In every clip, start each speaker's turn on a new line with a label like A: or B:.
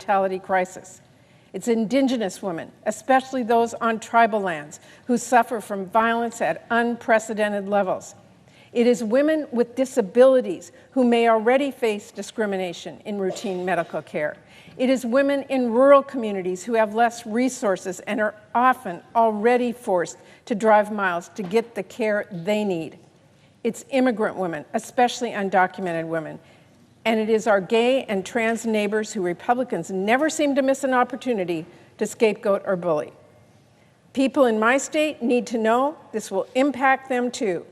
A: mortality crisis. It's Indigenous women, especially those on tribal lands, who suffer from violence at unprecedented levels. It is women with disabilities who may already face discrimination in routine medical care. It is women in rural communities who have less resources and are often already forced to drive miles to get the care they need. It's immigrant women, especially undocumented women. And it is our gay and trans neighbors who Republicans never seem to miss an opportunity to scapegoat or bully. People in my state need to know this will impact them too.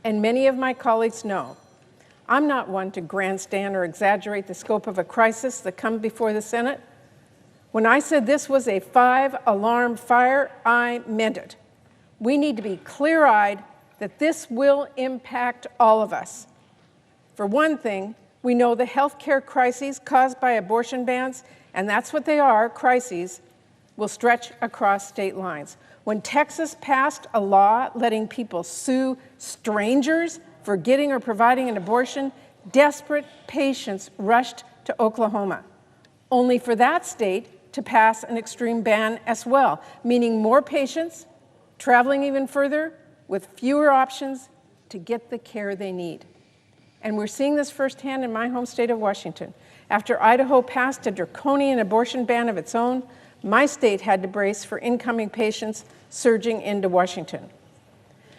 A: And many of my colleagues know. I'm not one to grandstand or exaggerate the scope of a crisis that comes before the Senate. When I said this was a 5-alarm fire, I meant it. We need to be clear-eyed that this will impact all of us. For one thing, we know the healthcare crises caused by abortion bans, and that's what they are, crises, will stretch across state lines. When Texas passed a law letting people sue strangers for getting or providing an abortion, desperate patients rushed to Oklahoma, only for that state to pass an extreme ban as well, meaning more patients traveling even further with fewer options to get the care they need. And we're seeing this firsthand in my home state of Washington. After Idaho passed a draconian abortion ban of its own, my state had to brace for incoming patients surging into Washington.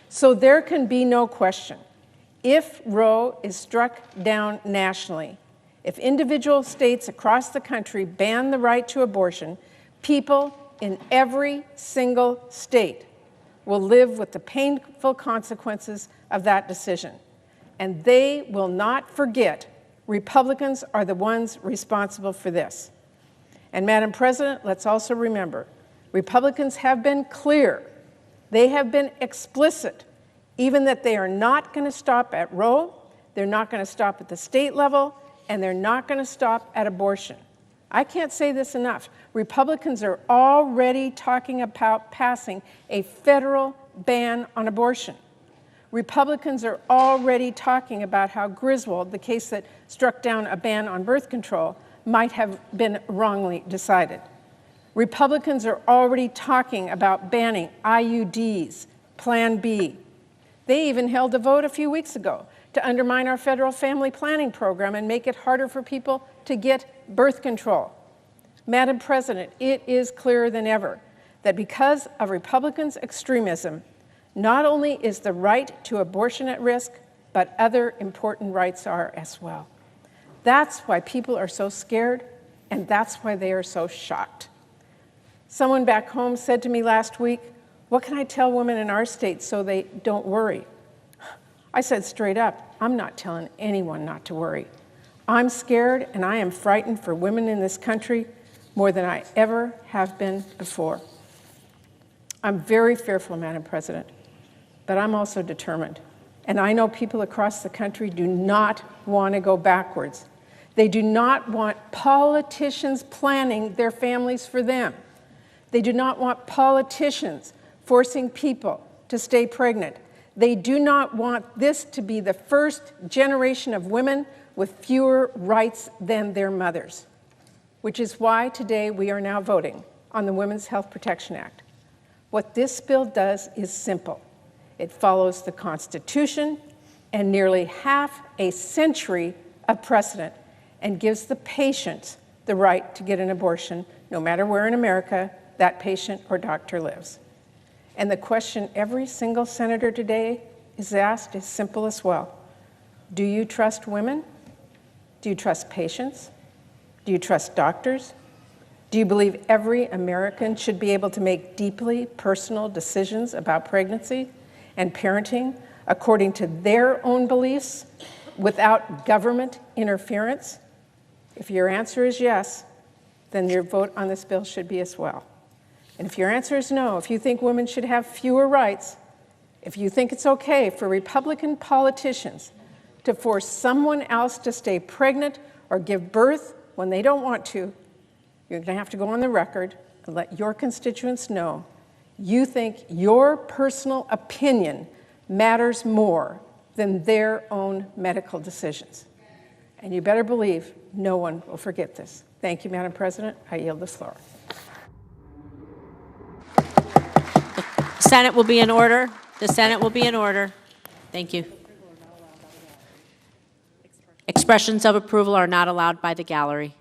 A: So there can be no question. If Roe is struck down nationally, if individual states across the country ban the right to abortion, people in every single state will live with the painful consequences of that decision. And they will not forget Republicans are the ones responsible for this. And Madam President, let's also remember, Republicans have been clear, they have been explicit, even that they are not going to stop at Roe, they're not going to stop at the state level, and they're not going to stop at abortion. I can't say this enough. Republicans are already talking about passing a federal ban on abortion. Republicans are already talking about how Griswold, the case that struck down a ban on birth control, might have been wrongly decided. Republicans are already talking about banning IUDs, Plan B. They even held a vote a few weeks ago to undermine our federal family planning program and make it harder for people to get birth control. Madam President, it is clearer than ever that because of Republicans' extremism, not only is the right to abortion at risk, but other important rights are as well. That's why people are so scared, and that's why they are so shocked. Someone back home said to me last week, "What can I tell women in our state so they don't worry?" I said straight up, I'm not telling anyone not to worry. I'm scared and I am frightened for women in this country more than I ever have been before. I'm very fearful, Madam President, but I'm also determined. And I know people across the country do not want to go backwards. They do not want politicians planning their families for them. They do not want politicians forcing people to stay pregnant. They do not want this to be the first generation of women with fewer rights than their mothers, which is why today we are now voting on the Women's Health Protection Act. What this bill does is simple. It follows the Constitution and nearly half a century of precedent and gives the patient the right to get an abortion, no matter where in America that patient or doctor lives. And the question every single senator today is asked is simple as well. Do you trust women? Do you trust patients? Do you trust doctors? Do you believe every American should be able to make deeply personal decisions about pregnancy and parenting according to their own beliefs without government interference? If your answer is yes, then your vote on this bill should be as well. And if your answer is no, if you think women should have fewer rights, if you think it's okay for Republican politicians to force someone else to stay pregnant or give birth when they don't want to, you're going to have to go on the record and let your constituents know you think your personal opinion matters more than their own medical decisions. And you better believe no one will forget this. Thank you, Madam President. I yield the floor.
B: The Senate will be in order. The Senate will be in order. Thank you. Expressions of approval are not allowed by the gallery.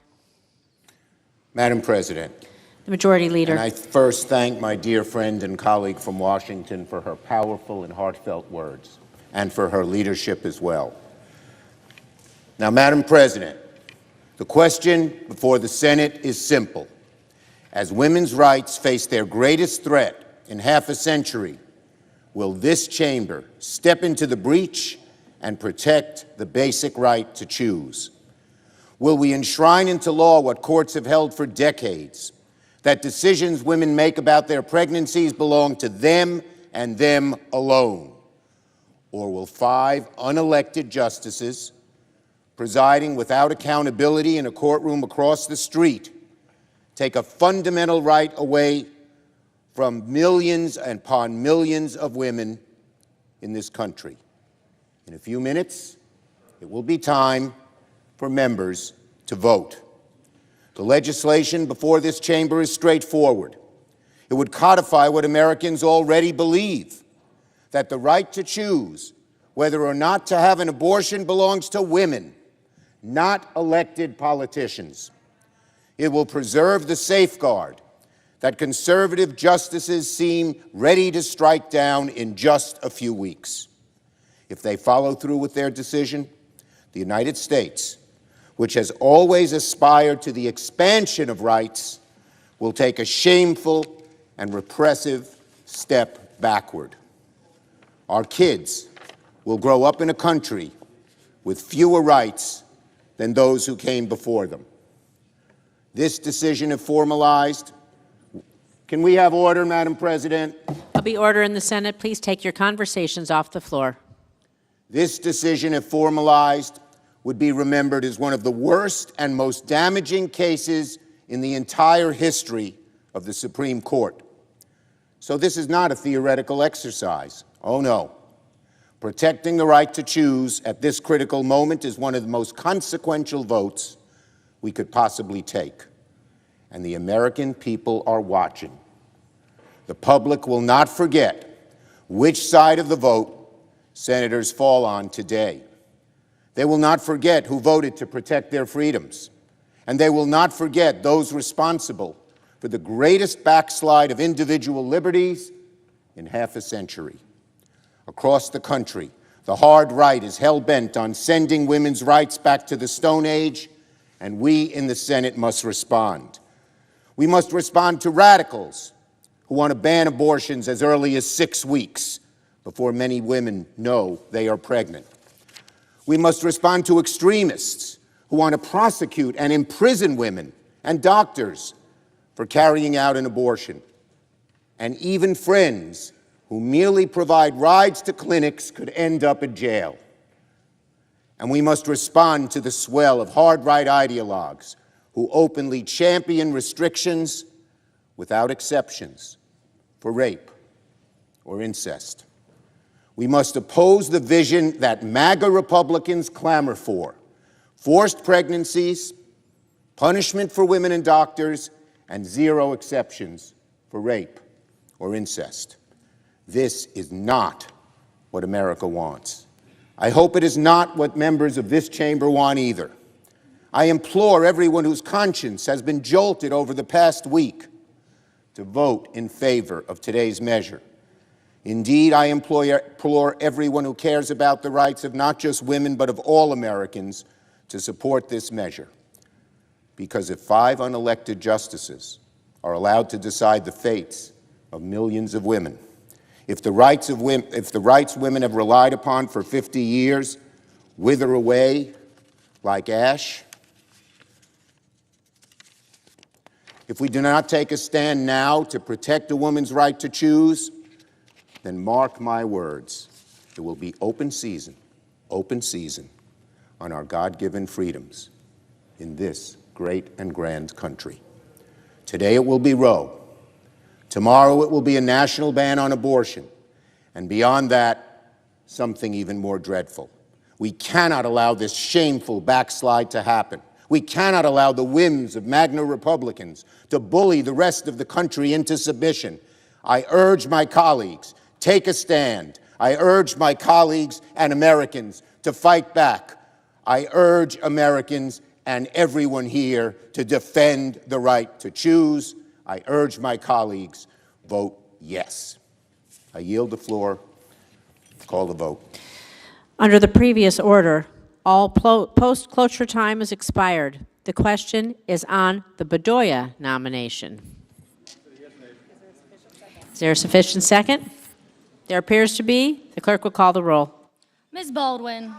C: Madam President,
B: The Majority Leader.
C: and I first thank my dear friend and colleague from Washington for her powerful and heartfelt words, and for her leadership as well. Now, Madam President, the question before the Senate is simple. As women's rights face their greatest threat in half a century, will this chamber step into the breach and protect the basic right to choose? Will we enshrine into law what courts have held for decades, that decisions women make about their pregnancies belong to them and them alone? Or will 5 unelected justices presiding without accountability in a courtroom across the street take a fundamental right away from millions upon millions of women in this country? In a few minutes, it will be time for members to vote. The legislation before this chamber is straightforward. It would codify what Americans already believe, that the right to choose whether or not to have an abortion belongs to women, not elected politicians. It will preserve the safeguard that conservative justices seem ready to strike down in just a few weeks. If they follow through with their decision, the United States, which has always aspired to the expansion of rights, will take a shameful and repressive step backward. Our kids will grow up in a country with fewer rights than those who came before them. This decision, if formalized, can we have order, Madam President?
B: There'll be order in the Senate. Please take your conversations off the floor.
C: This decision, if formalized, would be remembered as one of the worst and most damaging cases in the entire history of the Supreme Court. So this is not a theoretical exercise. Oh, no. Protecting the right to choose at this critical moment is one of the most consequential votes we could possibly take. And the American people are watching. The public will not forget which side of the vote senators fall on today. They will not forget who voted to protect their freedoms. And they will not forget those responsible for the greatest backslide of individual liberties in half a century. Across the country, the hard right is hell-bent on sending women's rights back to the Stone Age, and we in the Senate must respond. We must respond to radicals who want to ban abortions as early as 6 weeks before many women know they are pregnant. We must respond to extremists who want to prosecute and imprison women and doctors for carrying out an abortion. And even friends who merely provide rides to clinics could end up in jail. And we must respond to the swell of hard-right ideologues who openly champion restrictions without exceptions for rape or incest. We must oppose the vision that MAGA Republicans clamor for: forced pregnancies, punishment for women and doctors, and zero exceptions for rape or incest. This is not what America wants. I hope it is not what members of this chamber want either. I implore everyone whose conscience has been jolted over the past week to vote in favor of today's measure. Indeed, I implore everyone who cares about the rights of not just women, but of all Americans, to support this measure. Because if 5 unelected justices are allowed to decide the fates of millions of women, if the rights women have relied upon for 50 years wither away like ash, if we do not take a stand now to protect a woman's right to choose, then mark my words, it will be open season on our God-given freedoms in this great and grand country. Today it will be Roe. Tomorrow it will be a national ban on abortion. And beyond that, something even more dreadful. We cannot allow this shameful backslide to happen. We cannot allow the whims of MAGNA Republicans to bully the rest of the country into submission. I urge my colleagues, take a stand. I urge my colleagues and Americans to fight back. I urge Americans and everyone here to defend the right to choose. I urge my colleagues, vote yes. I yield the floor. Call the vote.
B: Under the previous order, all post-cloture time is expired. The question is on the Bedoya nomination. Is there a sufficient second? There appears to be. The clerk will call the roll.
D: Ms. Baldwin.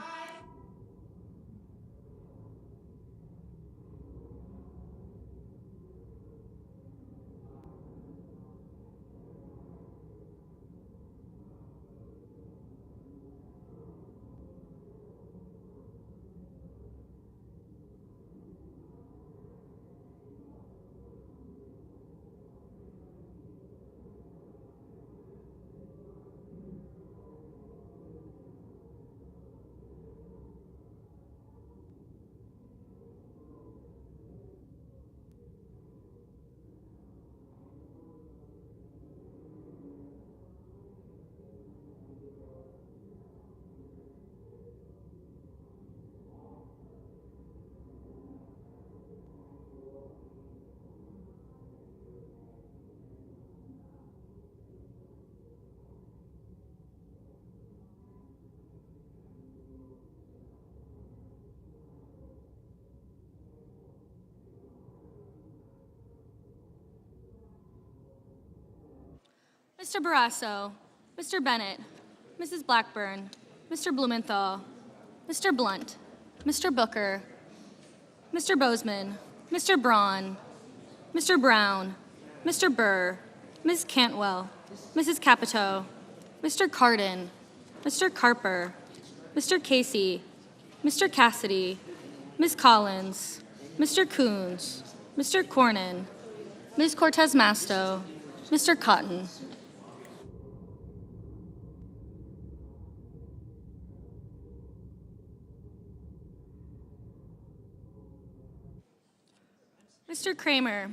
D: Mr. Barrasso, Mr. Bennett, Mrs. Blackburn, Mr. Blumenthal, Mr. Blunt, Mr. Booker, Mr. Bozeman, Mr. Braun, Mr. Brown, Mr. Burr, Ms. Cantwell, Mrs. Capito, Mr. Cardin, Mr. Carper, Mr. Casey, Mr. Cassidy, Ms. Collins, Mr. Coons, Mr. Cornyn, Ms. Cortez Masto, Mr. Cotton. Mr. Kramer,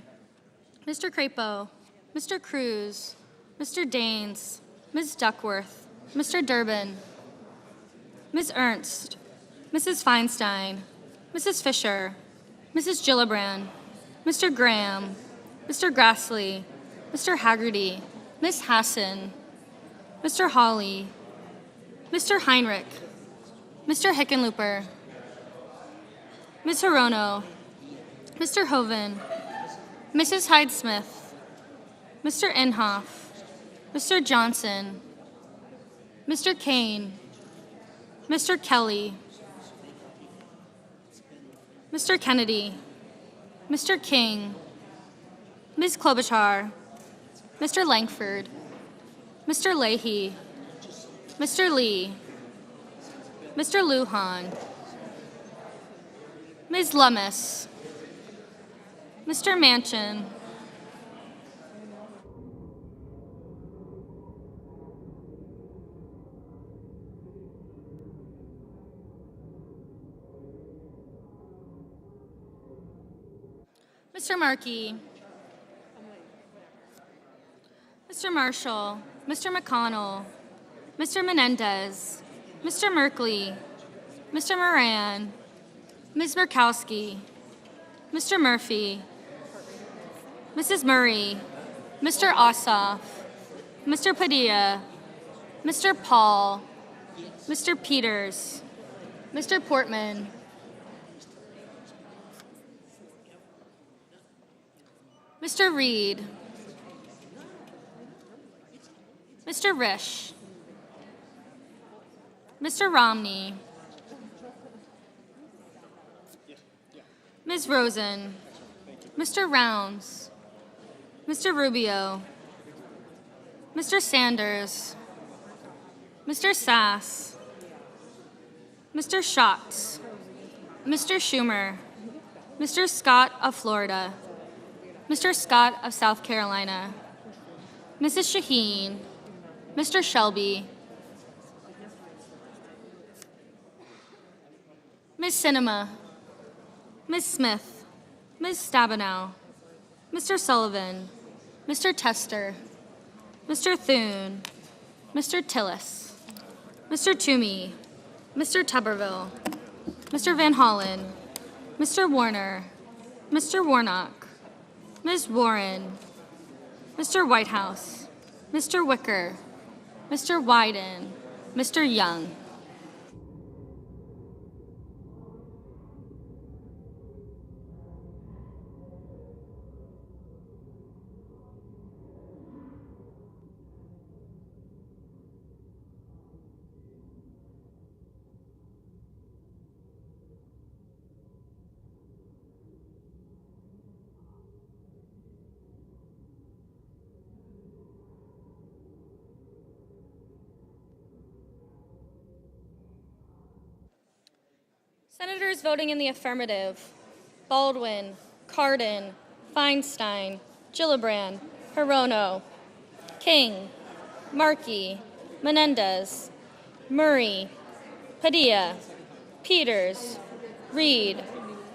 D: Mr. Crapo, Mr. Cruz, Mr. Daines, Ms. Duckworth, Mr. Durbin, Ms. Ernst, Mrs. Feinstein, Mrs. Fisher, Mrs. Gillibrand, Mr. Graham, Mr. Grassley, Mr. Haggerty, Ms. Hassan, Mr. Hawley, Mr. Heinrich, Mr. Hickenlooper, Ms. Hirono, Mr. Hoven, Mrs. Hyde-Smith, Mr. Inhofe, Mr. Johnson, Mr. Kane, Mr. Kelly, Mr. Kennedy, Mr. King, Ms. Klobuchar, Mr. Langford, Mr. Leahy, Mr. Lee, Mr. Lujan, Ms. Lummis, Mr. Manchin, Mr. Markey, Mr. Marshall, Mr. McConnell, Mr. Menendez, Mr. Merkley, Mr. Moran, Ms. Murkowski, Mr. Murphy, Mrs. Murray, Mr. Ossoff, Mr. Padilla, Mr. Paul, Mr. Peters, Mr. Portman, Mr. Reed, Mr. Risch, Mr. Romney, Ms. Rosen, Mr. Rounds, Mr. Rubio, Mr. Sanders, Mr. Sass, Mr. Schatz, Mr. Schumer, Mr. Scott of Florida, Mr. Scott of South Carolina, Mrs. Shaheen, Mr. Shelby, Ms. Sinema, Ms. Smith, Ms. Stabenow, Mr. Sullivan, Mr. Tester, Mr. Thune, Mr. Tillis, Mr. Toomey, Mr. Tuberville, Mr. Van Hollen, Mr. Warner, Mr. Warnock, Ms. Warren, Mr. Whitehouse, Mr. Wicker, Mr. Wyden, Mr. Young. Senators voting in the affirmative: Baldwin, Cardin, Feinstein, Gillibrand, Hirono, King, Markey, Menendez, Murray, Padilla, Peters, Reed,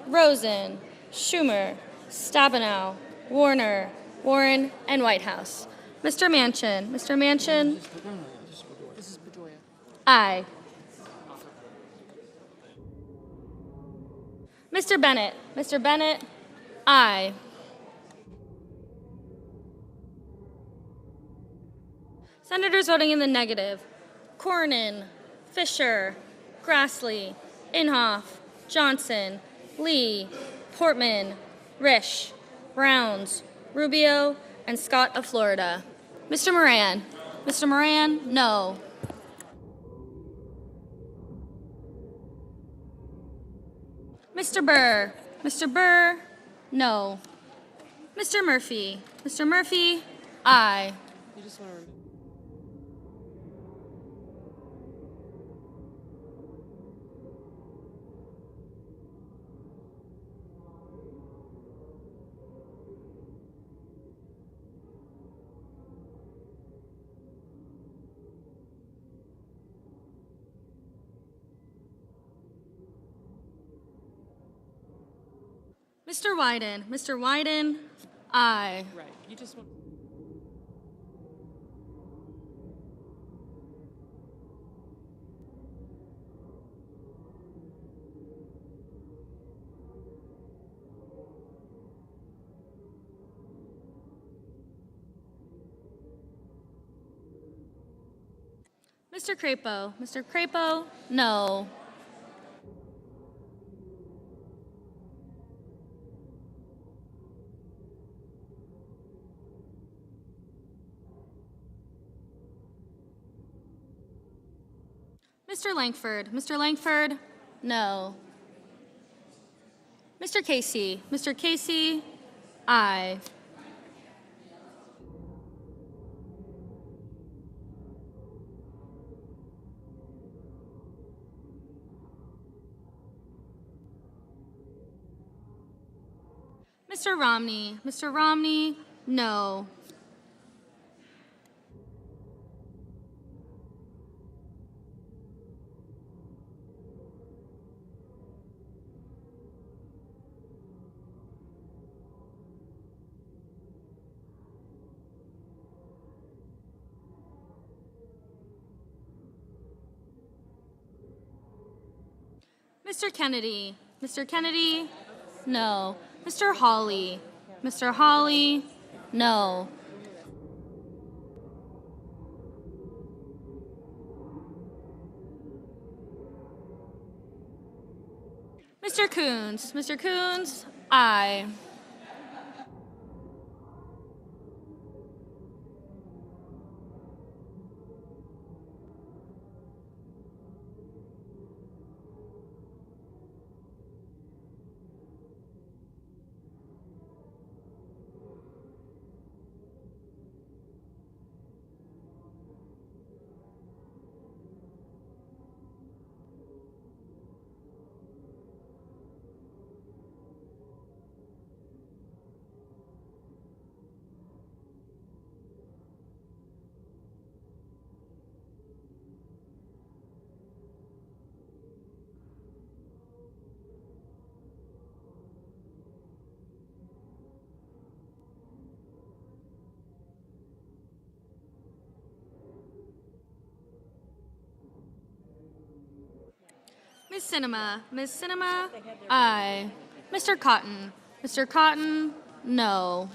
D: Rosen, Schumer, Stabenow, Warner, Warren, and Whitehouse. Mr. Manchin, aye. Mr. Bennett, aye. Senators voting in the negative: Cornyn, Fisher, Grassley, Inhofe, Johnson, Lee, Portman, Risch, Browns, Rubio, and Scott of Florida. Mr. Moran, no. Mr. Burr, no. Mr. Murphy, aye. Mr. Wyden, aye.
E: Right. You just want.
D: Mr. Crapo, no. Mr. Langford, no. Mr. Casey, aye. Mr. Romney, no. Mr. Kennedy, no. Mr. Hawley, no. Mr. Coons, aye. Ms. Cinema, aye. Mr. Cotton, no.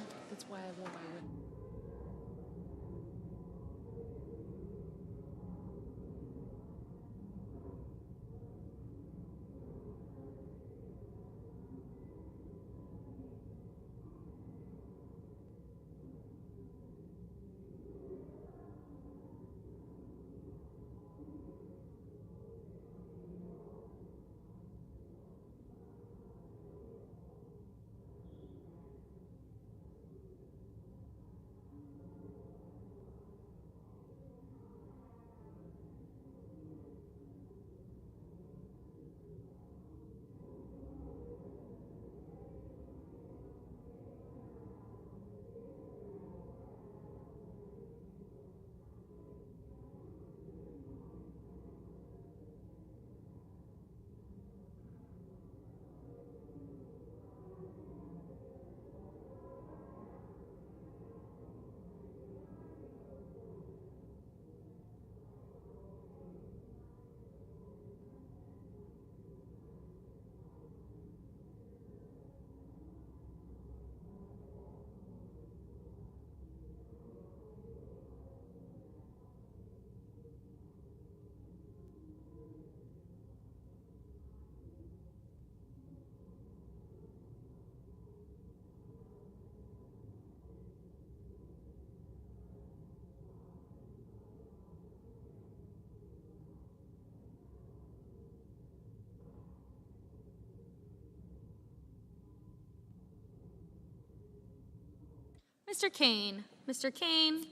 D: Mr. Kane,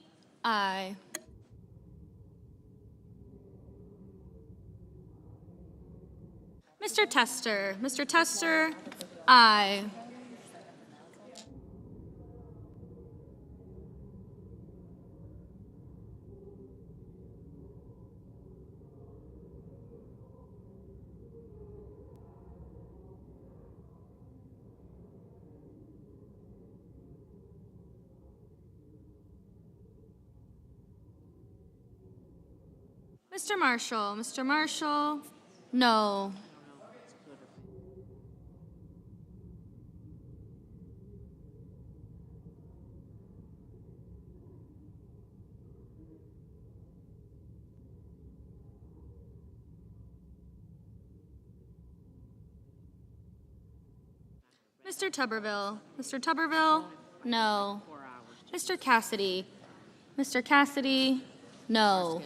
D: aye. Mr. Tester, aye. Mr. Marshall, no. Mr. Tuberville, no. Mr. Cassidy, no.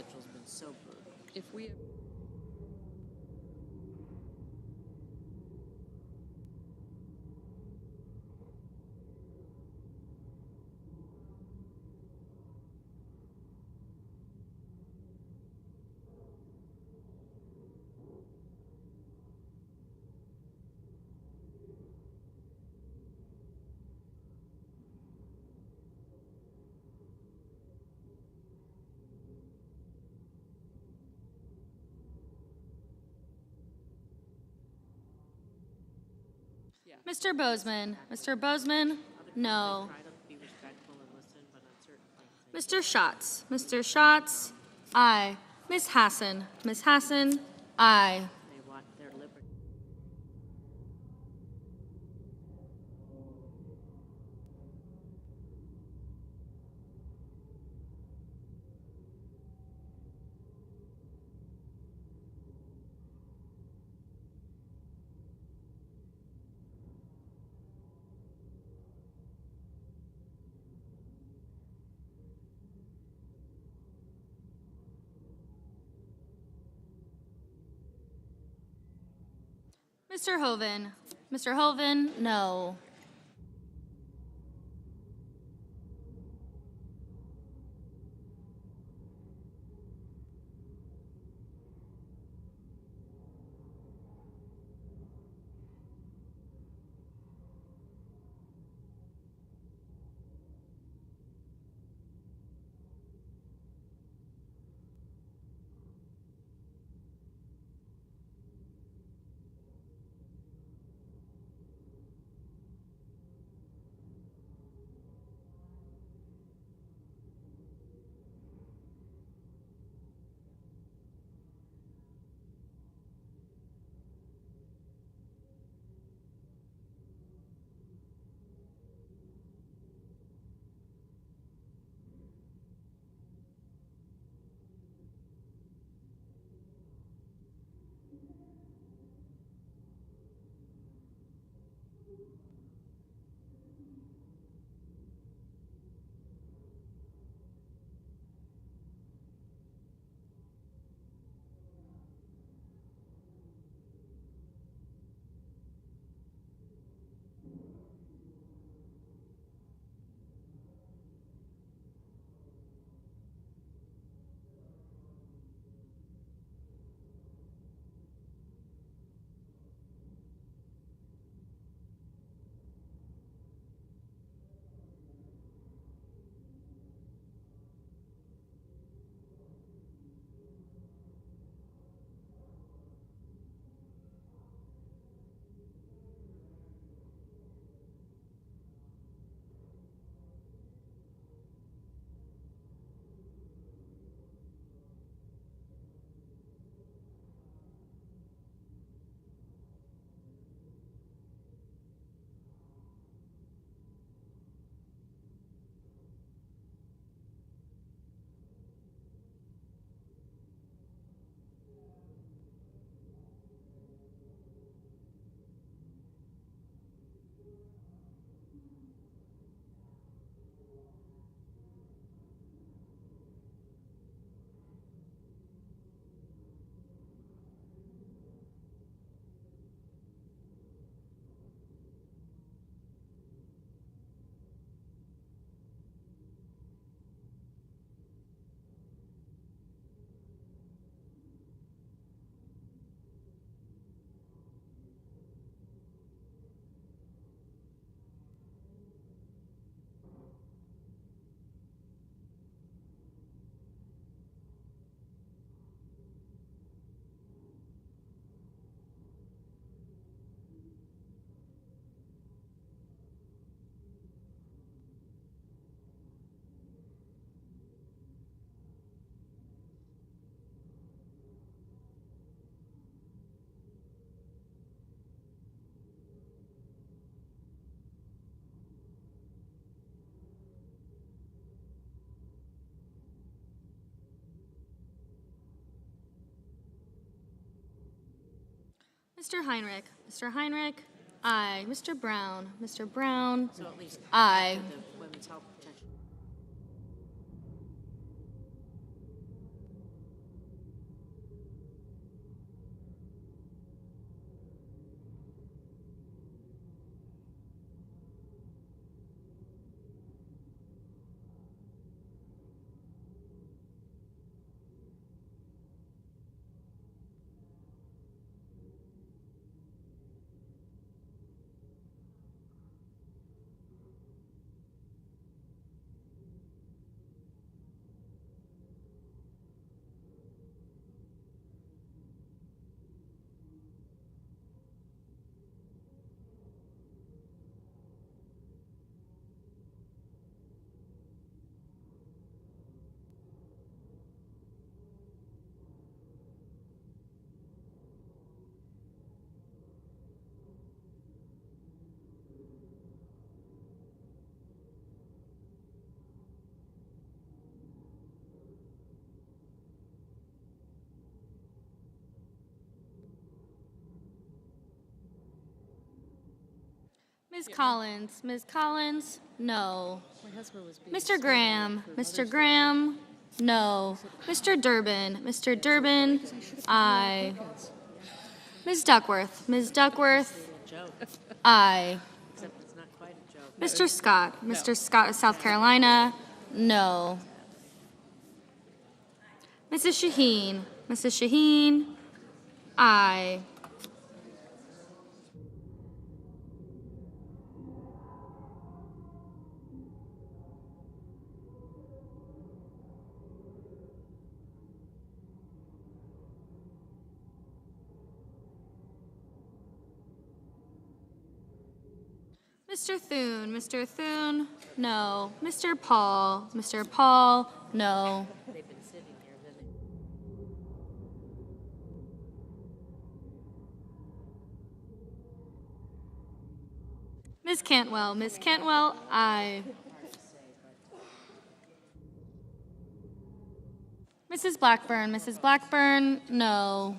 D: Mr. Bozeman, no. Mr. Schatz, aye. Ms. Hassan, aye. Mr. Hoven, no. Mr. Heinrich. Mr. Heinrich, aye. Mr. Brown. Mr. Brown, aye.
B: The women's health protection.
D: Ms. Collins. Ms. Collins, no. Mr. Graham. Mr. Graham, no. Mr. Durbin. Mr. Durbin, aye. Ms. Duckworth. Ms. Duckworth, aye.
B: Except it's not quite a joke.
D: Mr. Scott. Mr. Scott of South Carolina, no. Mrs. Shaheen. Mrs. Shaheen, aye. Mr. Thune. Mr. Thune, no. Mr. Paul. Mr. Paul, no.
B: They've been sitting here, then
D: Ms. Cantwell. Ms. Cantwell, aye. Mrs. Blackburn. Mrs. Blackburn, no.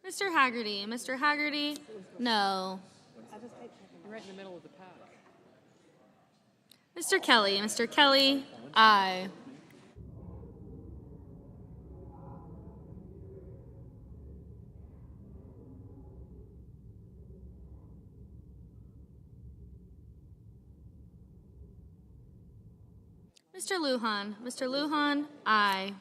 D: Mr. Haggerty, Mr. Haggerty, no.
E: You're right in the middle of the pack.
D: Mr. Kelly, Mr. Kelly, aye. Mr. Lujan, aye.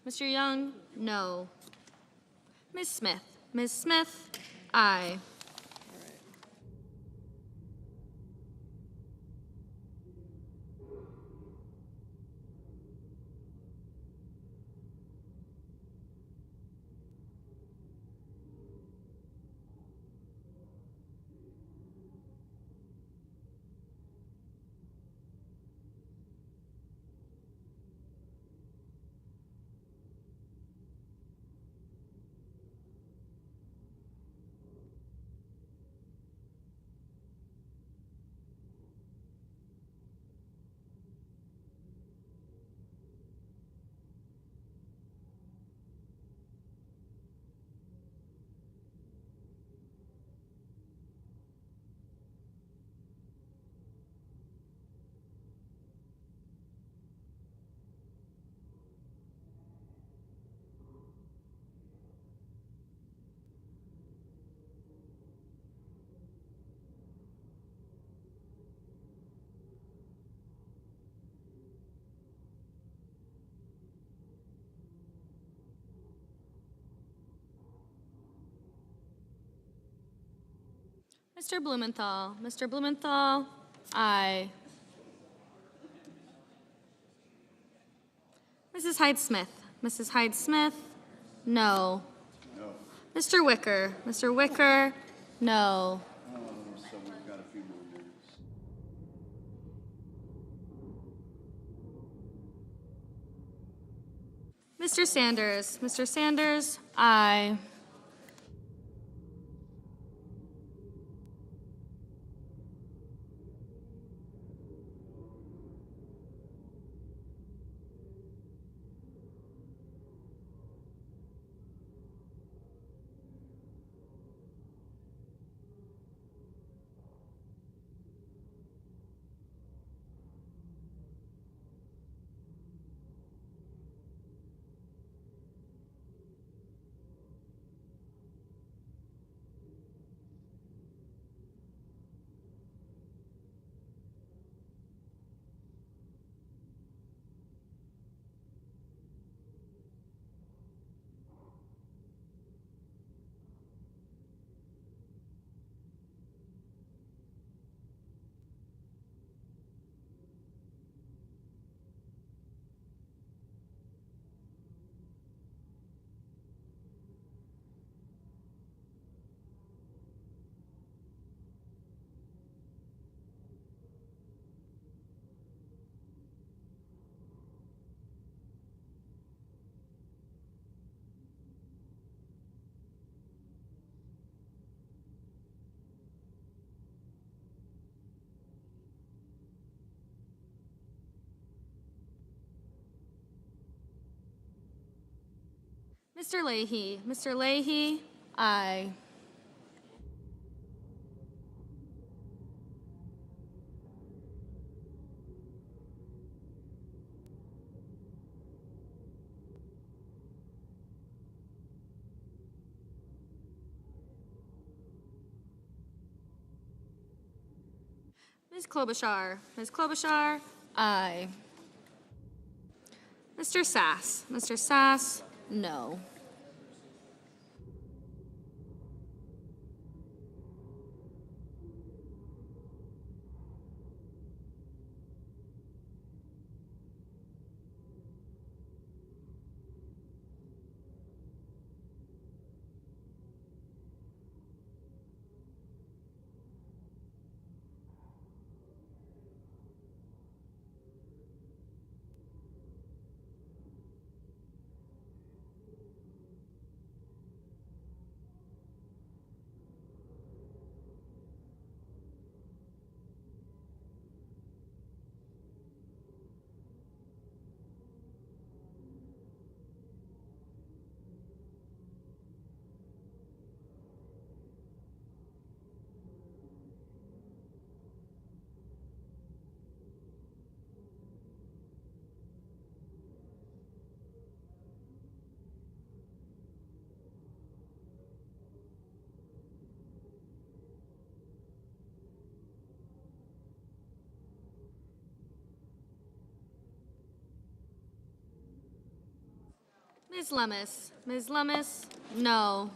D: Mr. Young, no. Ms. Smith, aye. Mr. Blumenthal, aye. Mrs. Hyde Smith, no. Mr. Wicker, no.
F: So we've got a few more minutes.
D: Mr. Sanders, aye. Mr. Leahy, aye. Ms. Klobuchar. Ms. Klobuchar, aye. Mr. Sass. Mr. Sass, no. Ms. Lummis. Ms. Lummis, no.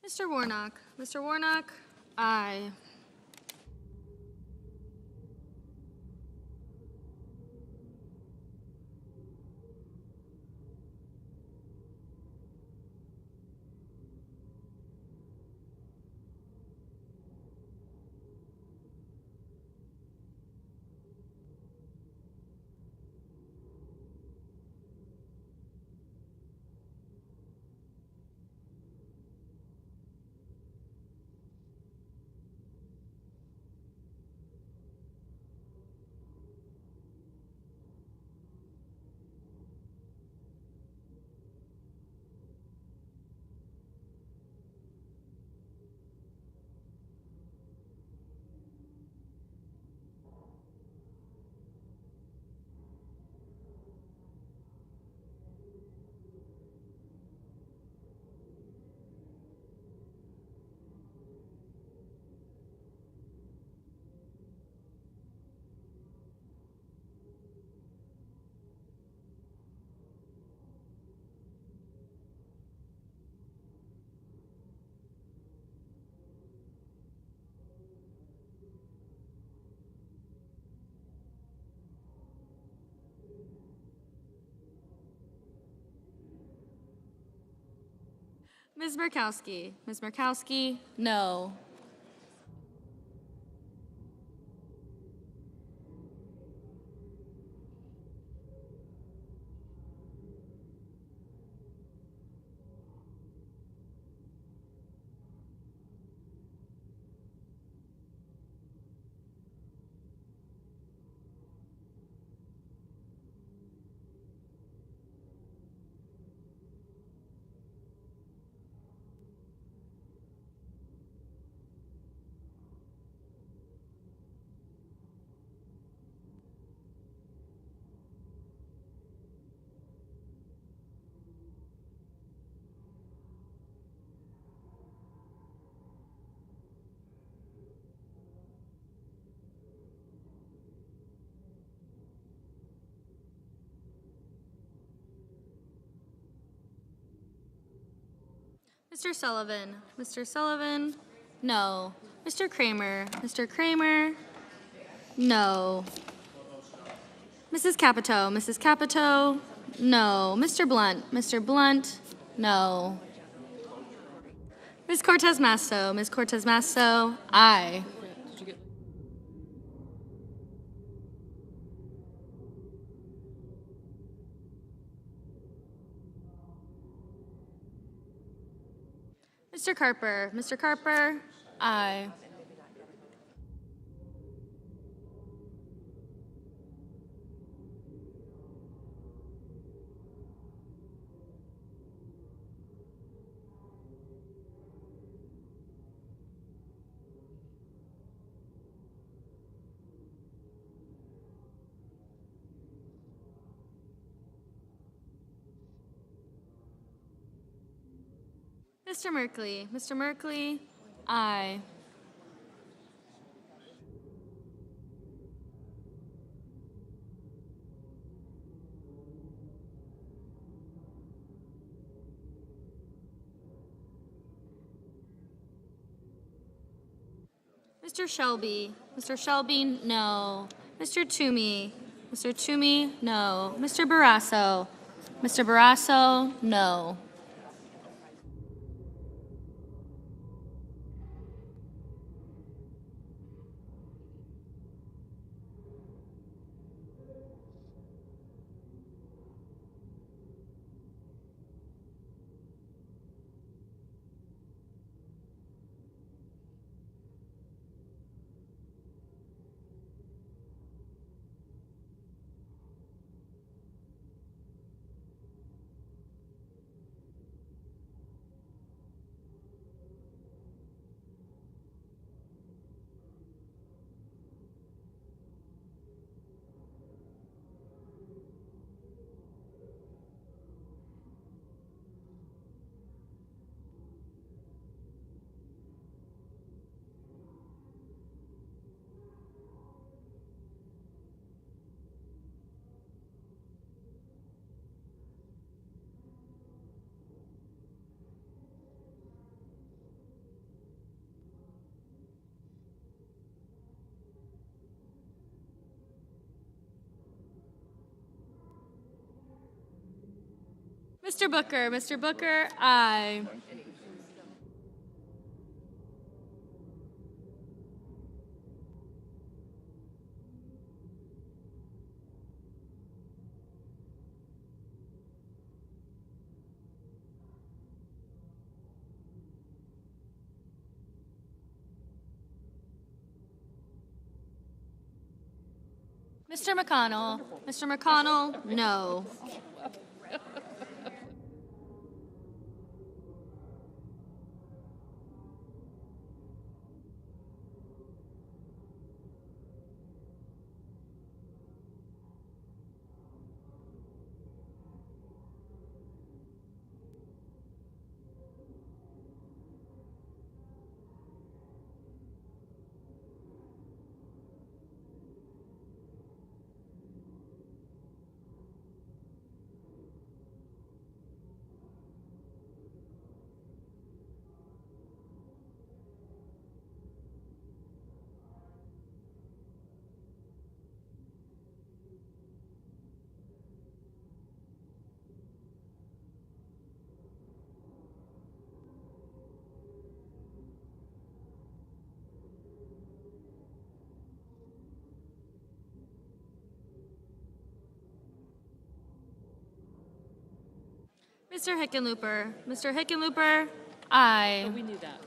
D: Mr. Warnock. Mr. Warnock, aye. Ms. Murkowski. Ms. Murkowski, no. Mr. Sullivan. Mr. Sullivan, no. Mr. Kramer. Mr. Kramer, no. Mrs. Capito. Mrs. Capito, no. Mr. Blunt. Mr. Blunt, no. Ms. Cortez Masto. Ms. Cortez Masto, aye.
E: Did you get?
D: Mr. Carper. Mr. Carper, aye. Mr. Merkley. Mr. Merkley, aye. Mr. Shelby. Mr. Shelby, no. Mr. Toomey. Mr. Toomey, no. Mr. Barrasso. Mr. Barrasso, no. Mr. Booker. Mr. Booker, aye. Mr. McConnell. Mr. McConnell, no. Mr. Hickenlooper. Mr. Hickenlooper, aye.
E: We knew that.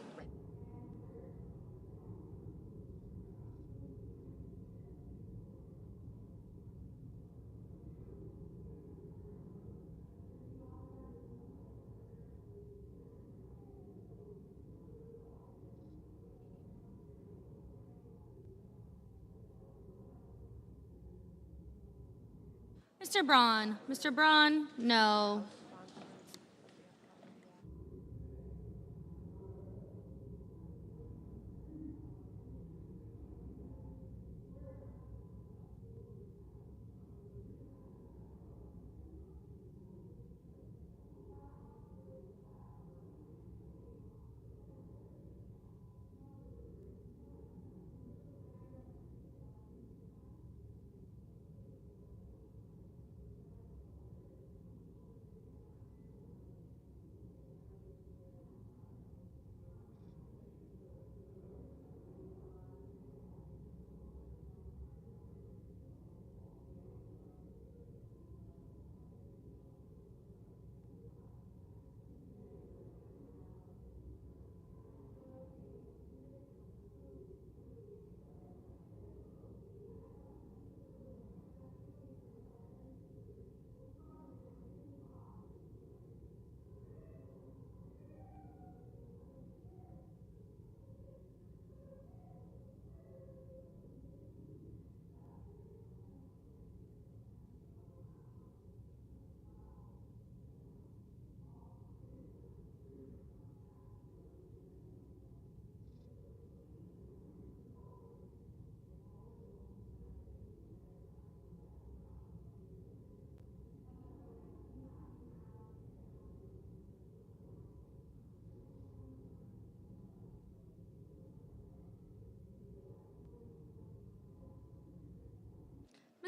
D: Mr. Braun. Mr. Braun, no.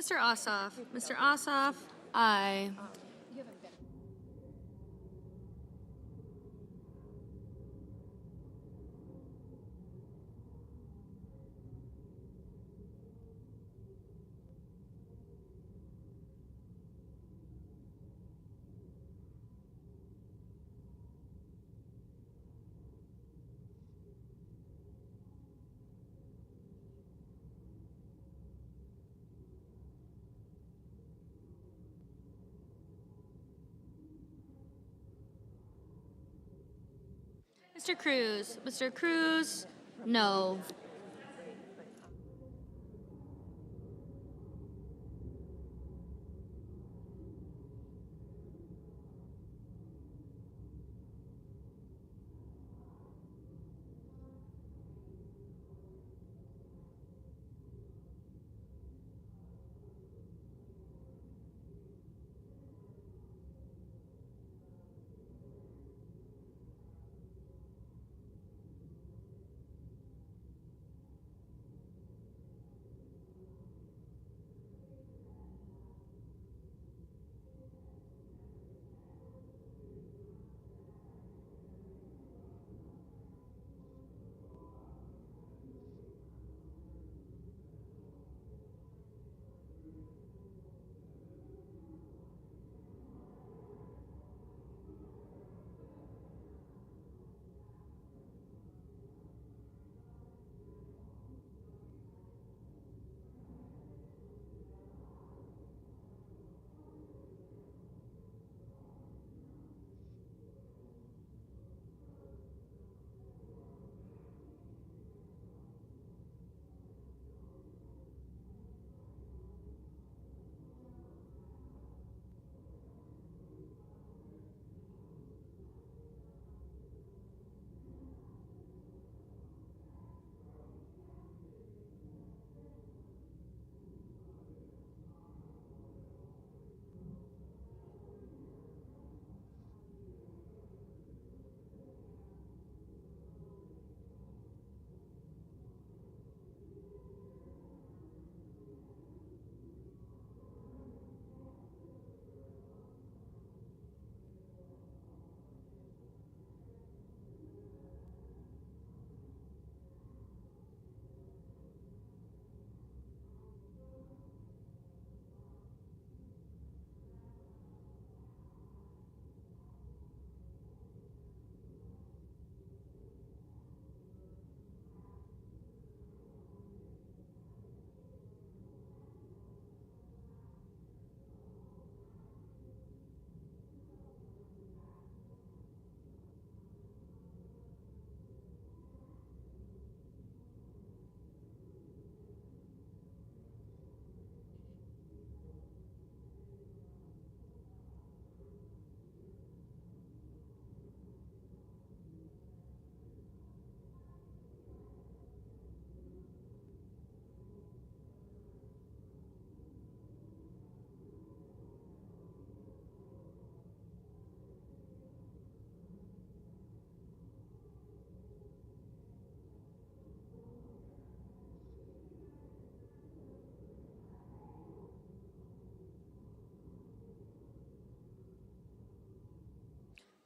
D: Mr. Ossoff. Mr. Ossoff, aye. Mr. Cruz. Mr. Cruz, no.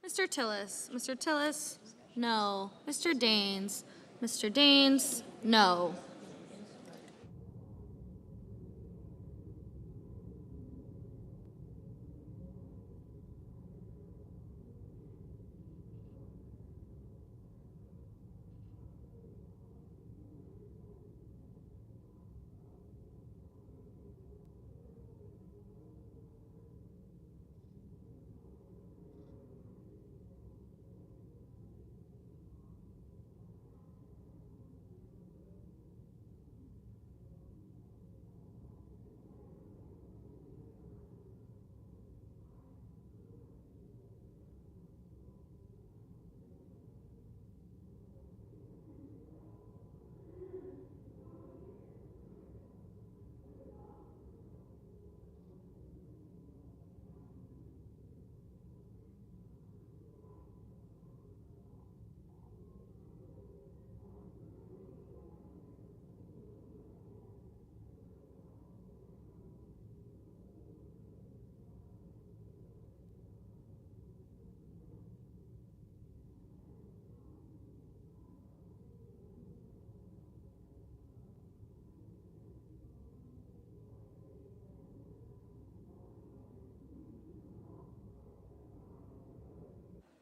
D: Mr. Tillis. Mr. Tillis, no. Mr. Daines. Mr. Daines, no.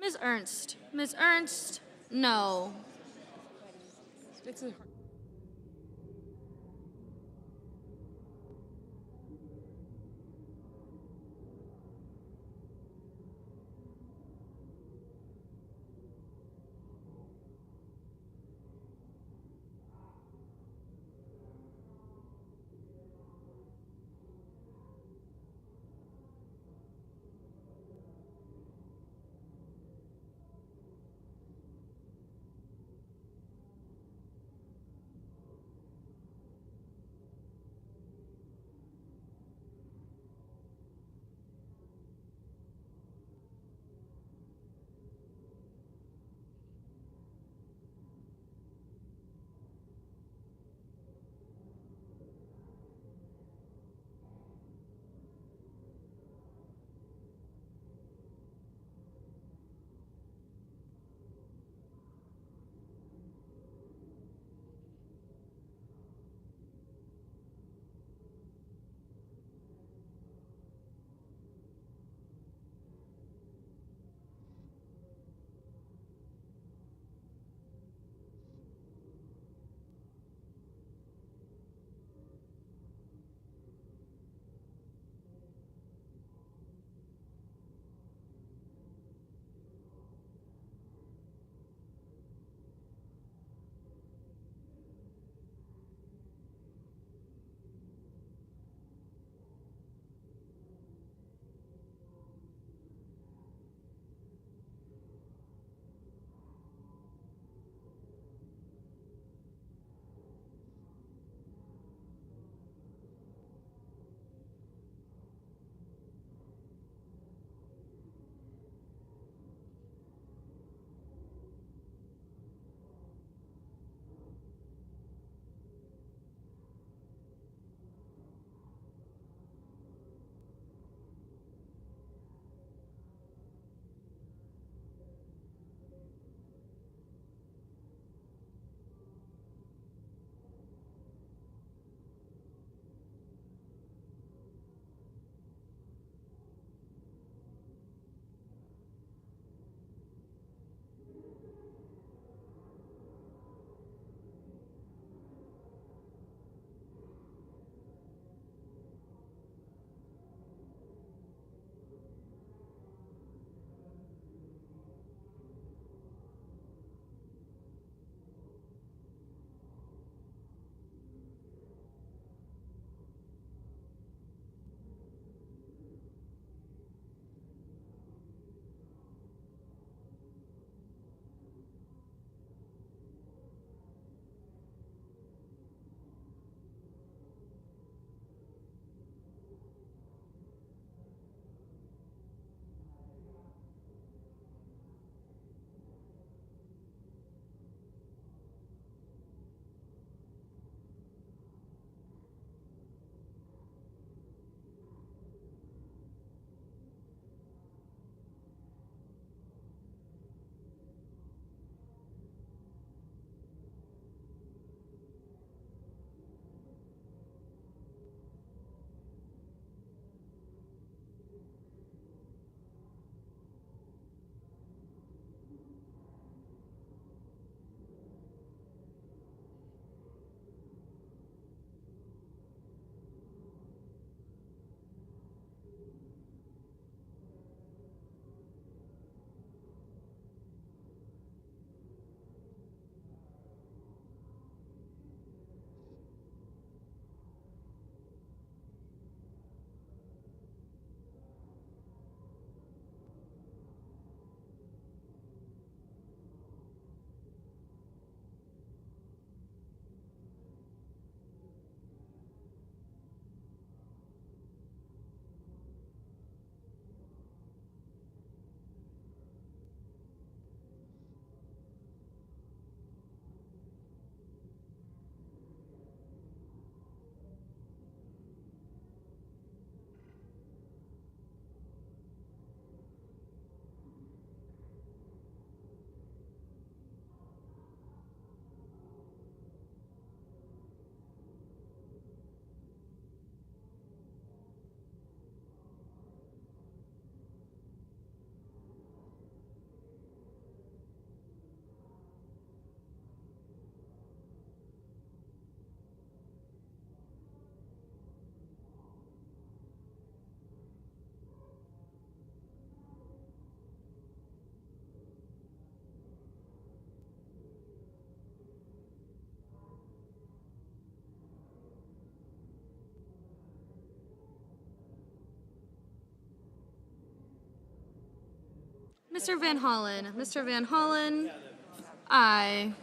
D: Ms. Ernst. Ms. Ernst, no.
E: It's a,
D: Mr. Van Hollen. Mr. Van Hollen, aye.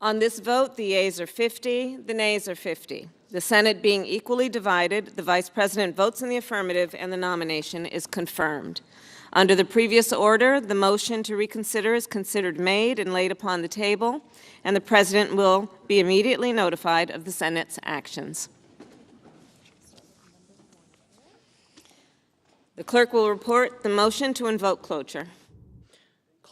G: On this vote, the yeas are 50, the nays are 50. The Senate being equally divided, the Vice President votes in the affirmative and the nomination is confirmed. Under the previous order, the motion to reconsider is considered made and laid upon the table, and the President will be immediately notified of the Senate's actions. The clerk will report the motion to invoke cloture.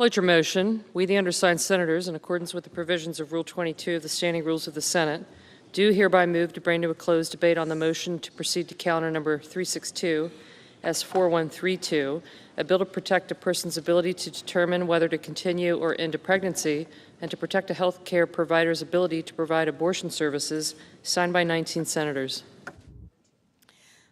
E: Cloture motion. We, the undersigned senators, in accordance with the provisions of Rule 22 of the Standing Rules of the Senate, do hereby move to bring to a closed debate on the motion to proceed to calendar number 362, S4132, a bill to protect a person's ability to determine whether to continue or end a pregnancy and to protect a health care provider's ability to provide abortion services, signed by 19 senators.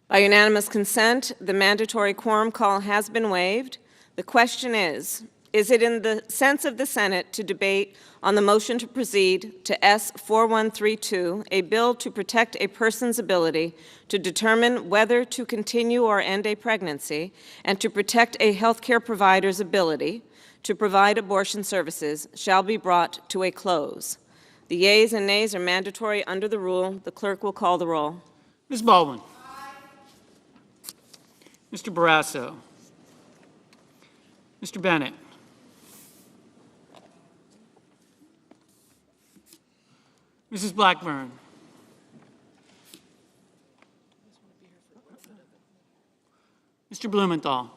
G: By unanimous consent, the mandatory quorum call has been waived. The question is it in the sense of the Senate to debate on the motion to proceed to S4132, a bill to protect a person's ability to determine whether to continue or end a pregnancy and to protect a health care provider's ability to provide abortion services, shall be brought to a close? The yeas and nays are mandatory under the rule. The clerk will call the roll.
H: Ms. Baldwin. Mr. Barrasso. Mr. Bennett. Mrs. Blackburn. Mr. Blumenthal.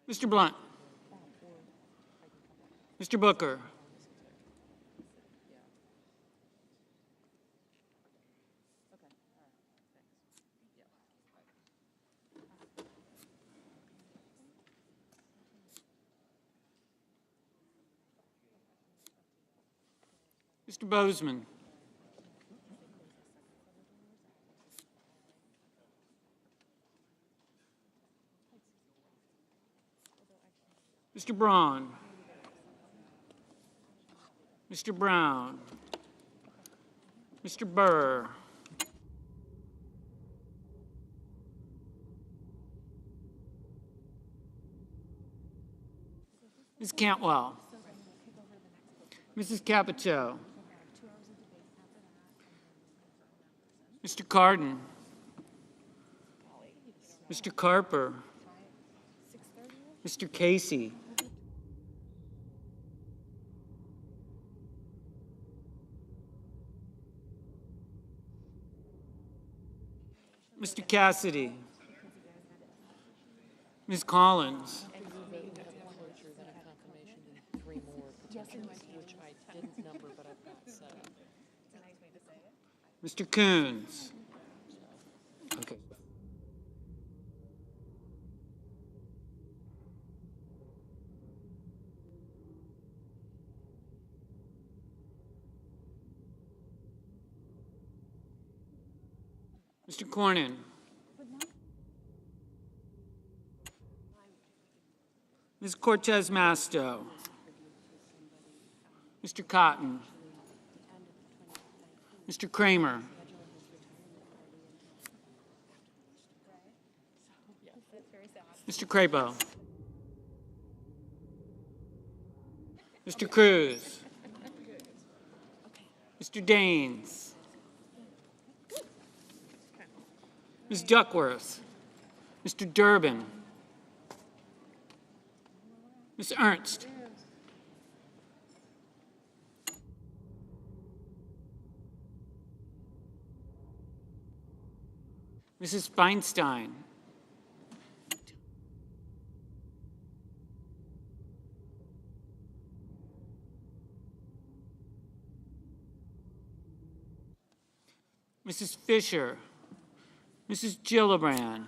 H: Mr. Blunt. Mr. Booker. Mr. Bozeman. Mr. Braun. Mr. Brown. Mr. Burr. Ms. Cantwell. Mrs. Capito. Mr. Cardin. Mr. Carper. Mr. Casey. Mr. Cassidy. Ms. Collins. Mr. Coons. Okay. Mr. Cornyn. Ms. Cortez Masto. Mr. Cotton. Mr. Kramer. Mr. Crabo. Mr. Cruz. Mr. Daines. Ms. Duckworth. Mr. Durbin. Ms. Ernst. Mrs. Feinstein. Mrs. Fisher. Mrs. Gillibrand.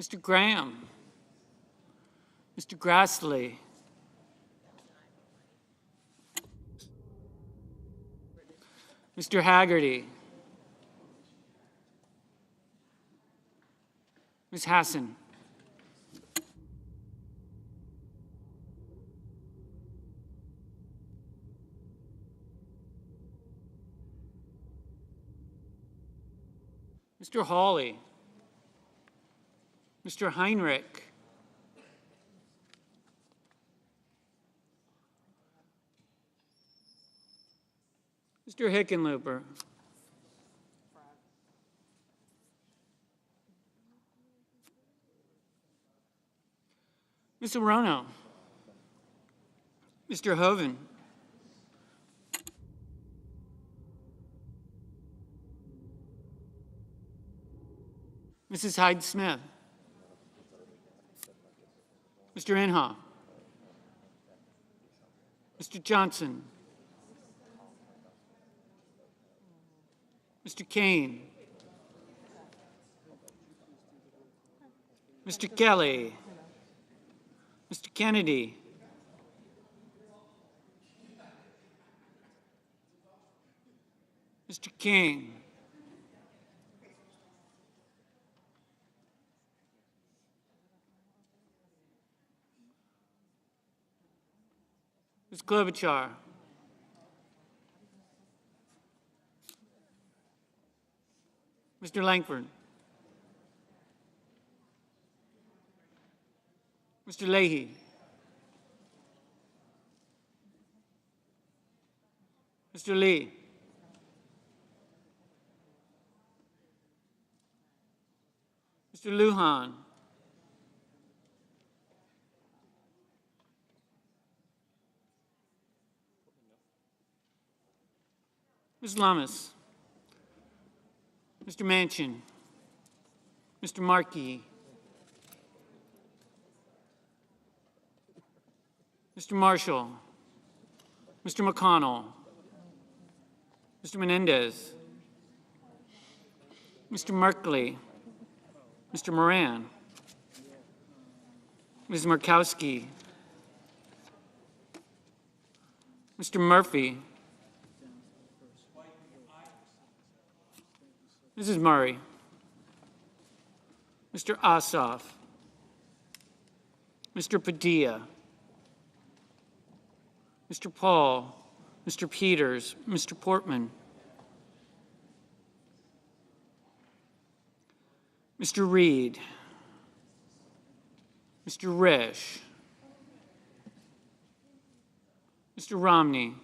H: Mr. Graham. Mr. Grassley. Mr. Haggerty. Ms. Hassan. Mr. Hawley. Mr. Heinrich. Mr. Hickenlooper. Ms. Arono. Mr. Hoven. Mrs. Hyde-Smith. Mr. Inhofe. Mr. Johnson. Mr. Kane. Mr. Kelly. Mr. Kennedy. Mr. King. Ms. Klobuchar. Mr. Langford. Mr. Leahy. Mr. Lee. Mr. Lujan. Ms. Lamas. Mr. Manchin. Mr. Markey. Mr. Marshall. Mr. McConnell. Mr. Menendez. Mr. Merkley. Mr. Moran. Ms. Murkowski. Mr. Murphy. Mrs. Murray. Mr. Ossoff. Mr. Padilla. Mr. Paul. Mr. Peters. Mr. Portman. Mr. Reed. Mr. Risch. Mr. Romney.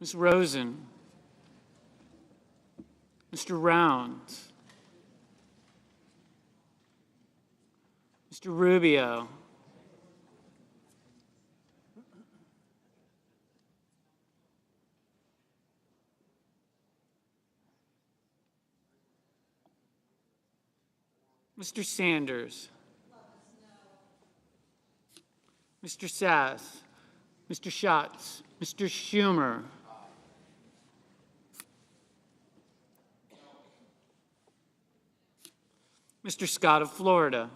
H: Ms. Rosen. Mr. Rounds. Mr. Rubio. Mr. Sanders. Mr. Sass. Mr. Schatz. Mr. Schumer. Mr. Scott of Florida.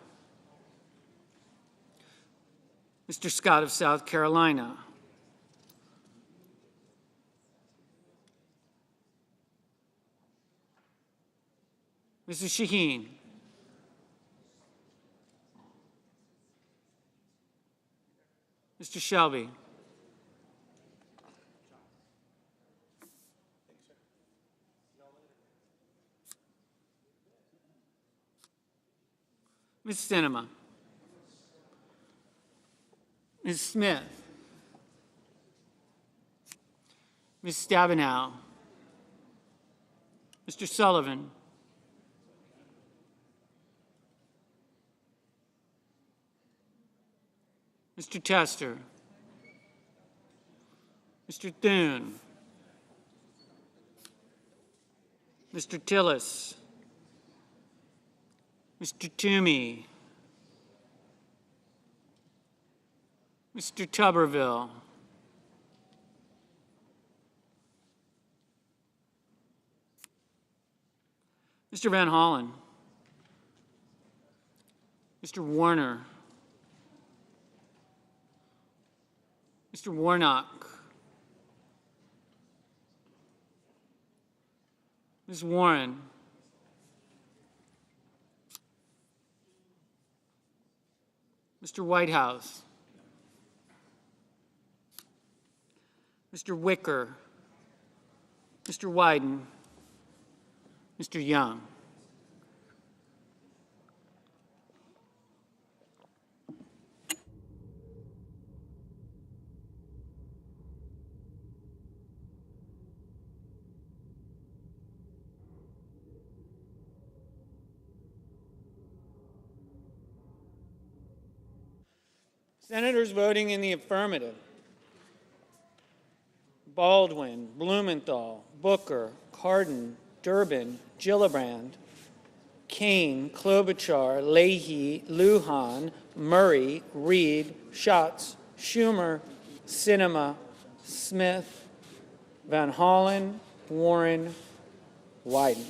H: Mr. Scott of South Carolina. Mrs. Shaheen. Mr. Shelby. Ms. Sinema. Ms. Smith. Ms. Stabenow. Mr. Sullivan. Mr. Tester. Mr. Thune. Mr. Tillis. Mr. Toomey. Mr. Tuberville. Mr. Van Hollen. Mr. Warner. Mr. Warnock. Ms. Warren. Mr. Whitehouse. Mr. Wicker. Mr. Wyden. Mr. Young. Senators voting in the affirmative: Baldwin, Blumenthal, Booker, Cardin, Durbin, Gillibrand, Kane, Klobuchar, Leahy, Lujan, Murray, Reed, Schatz, Schumer, Sinema, Smith, Van Hollen, Warren, Wyden.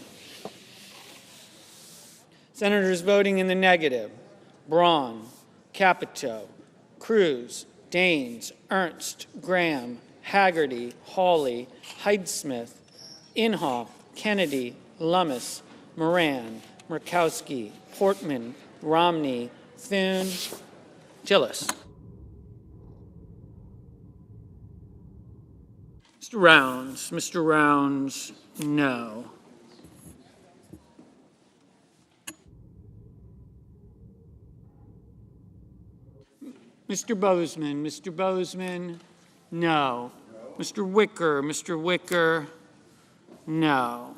H: Senators voting in the negative: Braun, Capito, Cruz, Daines, Ernst, Graham, Haggerty, Hawley, Heidsmith, Inhofe, Kennedy, Lummis, Moran, Murkowski, Portman, Romney, Thune, Tillis. Mr. Rounds, no. Mr. Bozeman, no. Mr. Wicker, no.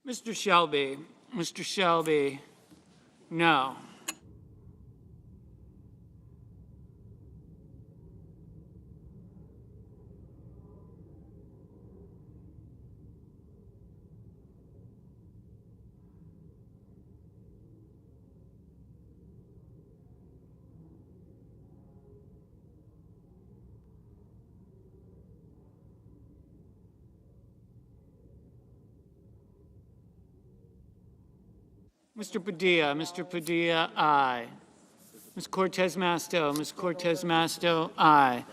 H: Mr. Shelby, no. Mr. Padilla, aye. Ms. Cortez Masto, aye.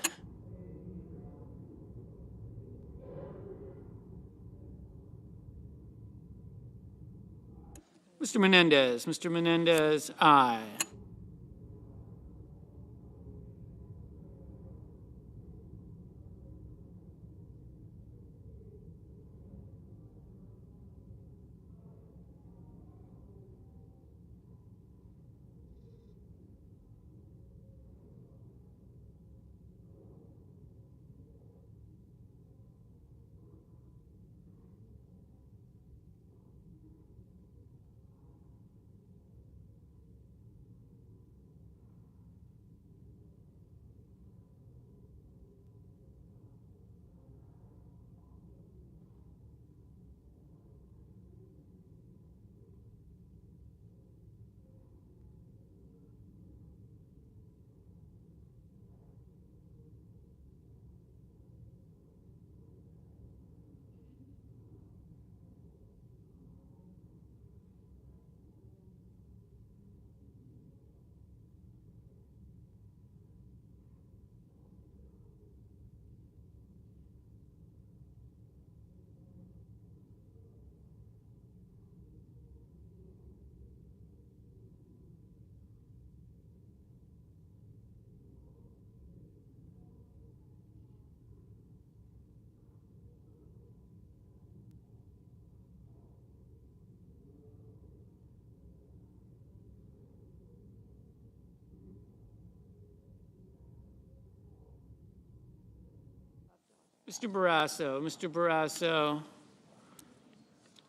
H: Mr. Menendez. Mr. Menendez, aye. Mr. Barrasso. Mr. Barrasso,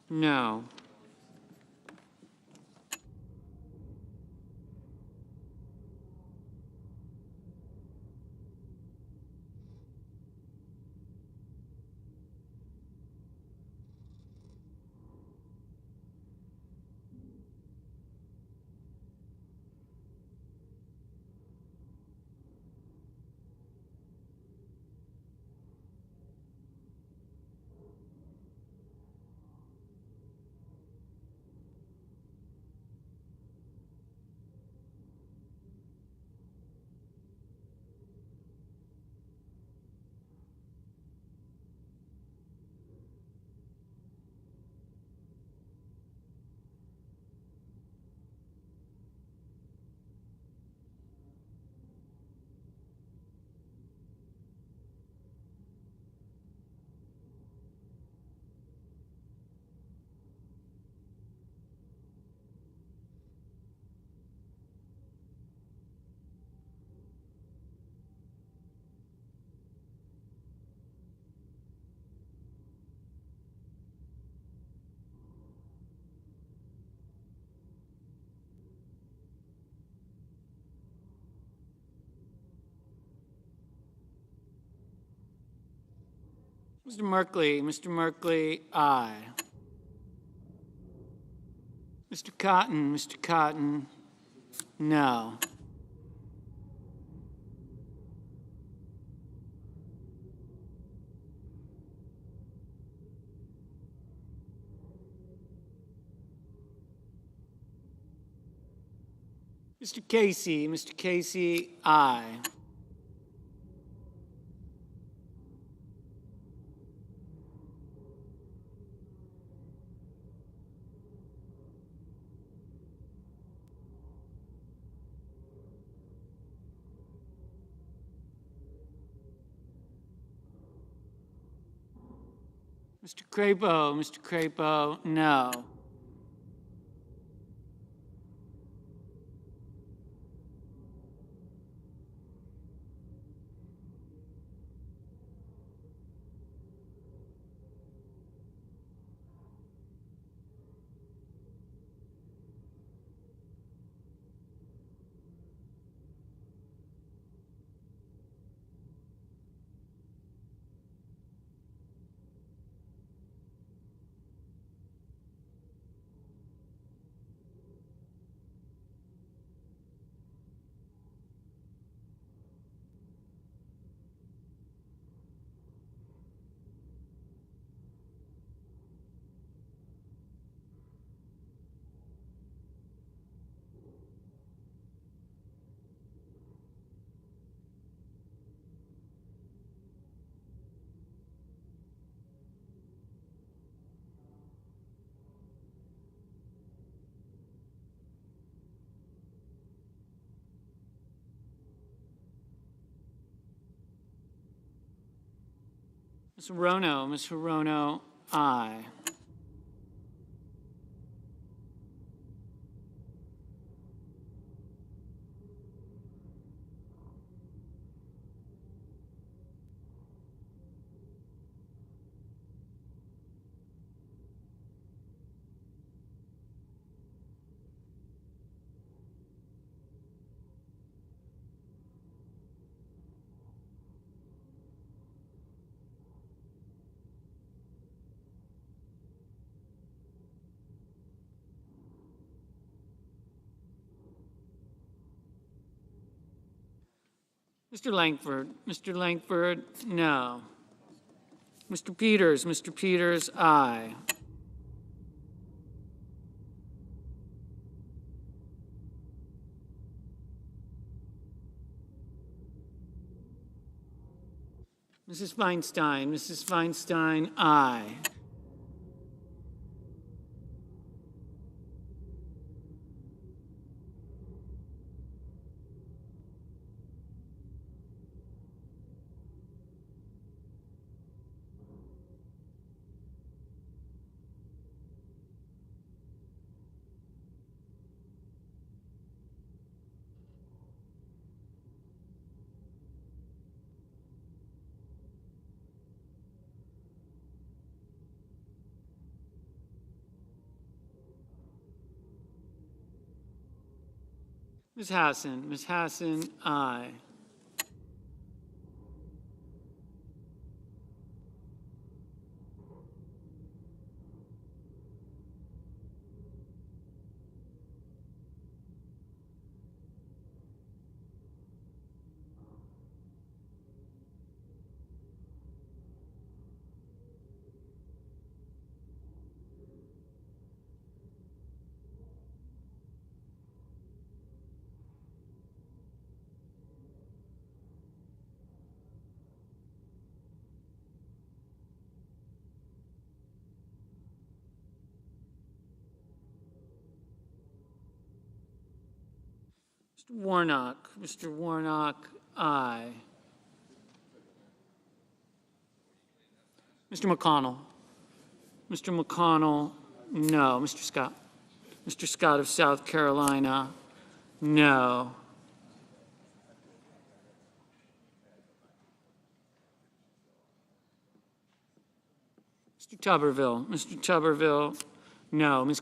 H: no. Mr. Merkley. Mr. Merkley, aye. Mr. Cotton. Mr. Cotton, no. Mr. Casey. Mr. Casey, aye. Mr. Crapo. Mr. Crapo, no. Ms. Hirono, aye. Mr. Langford, no. Mr. Peters, aye. Mrs. Feinstein, aye. Ms. Hassan, aye. Mr. Warnock, aye. Mr. McConnell, no. Mr. Scott of South Carolina, no. Mr. Tuberville, no. Ms.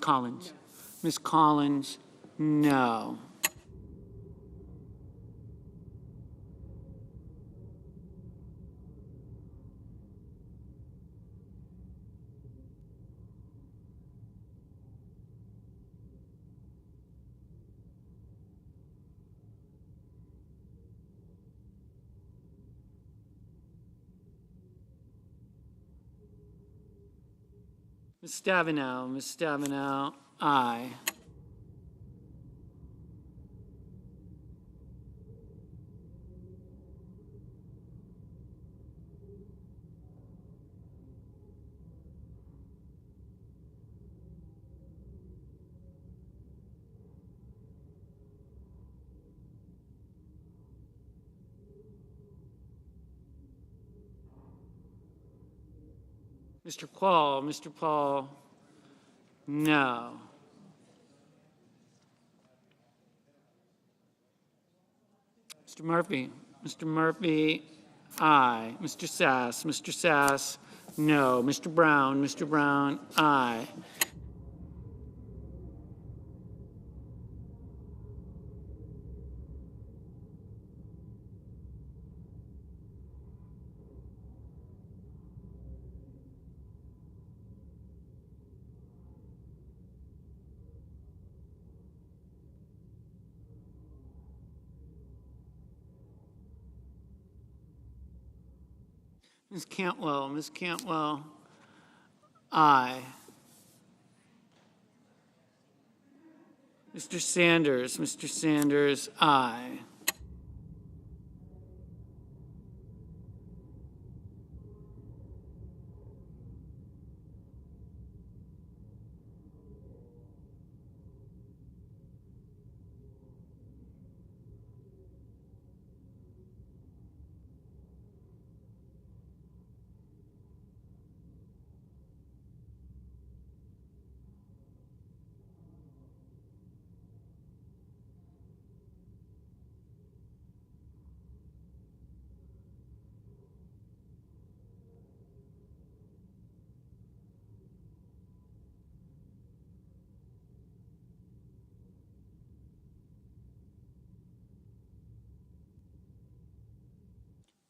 H: Collins, no. Ms. Stabenow, aye. Mr. Paul, no. Mr. Murphy, aye. Mr. Sass, no. Mr. Brown, aye. Ms. Cantwell, aye. Mr. Sanders, aye.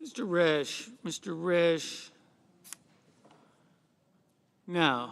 H: Mr. Risch, no.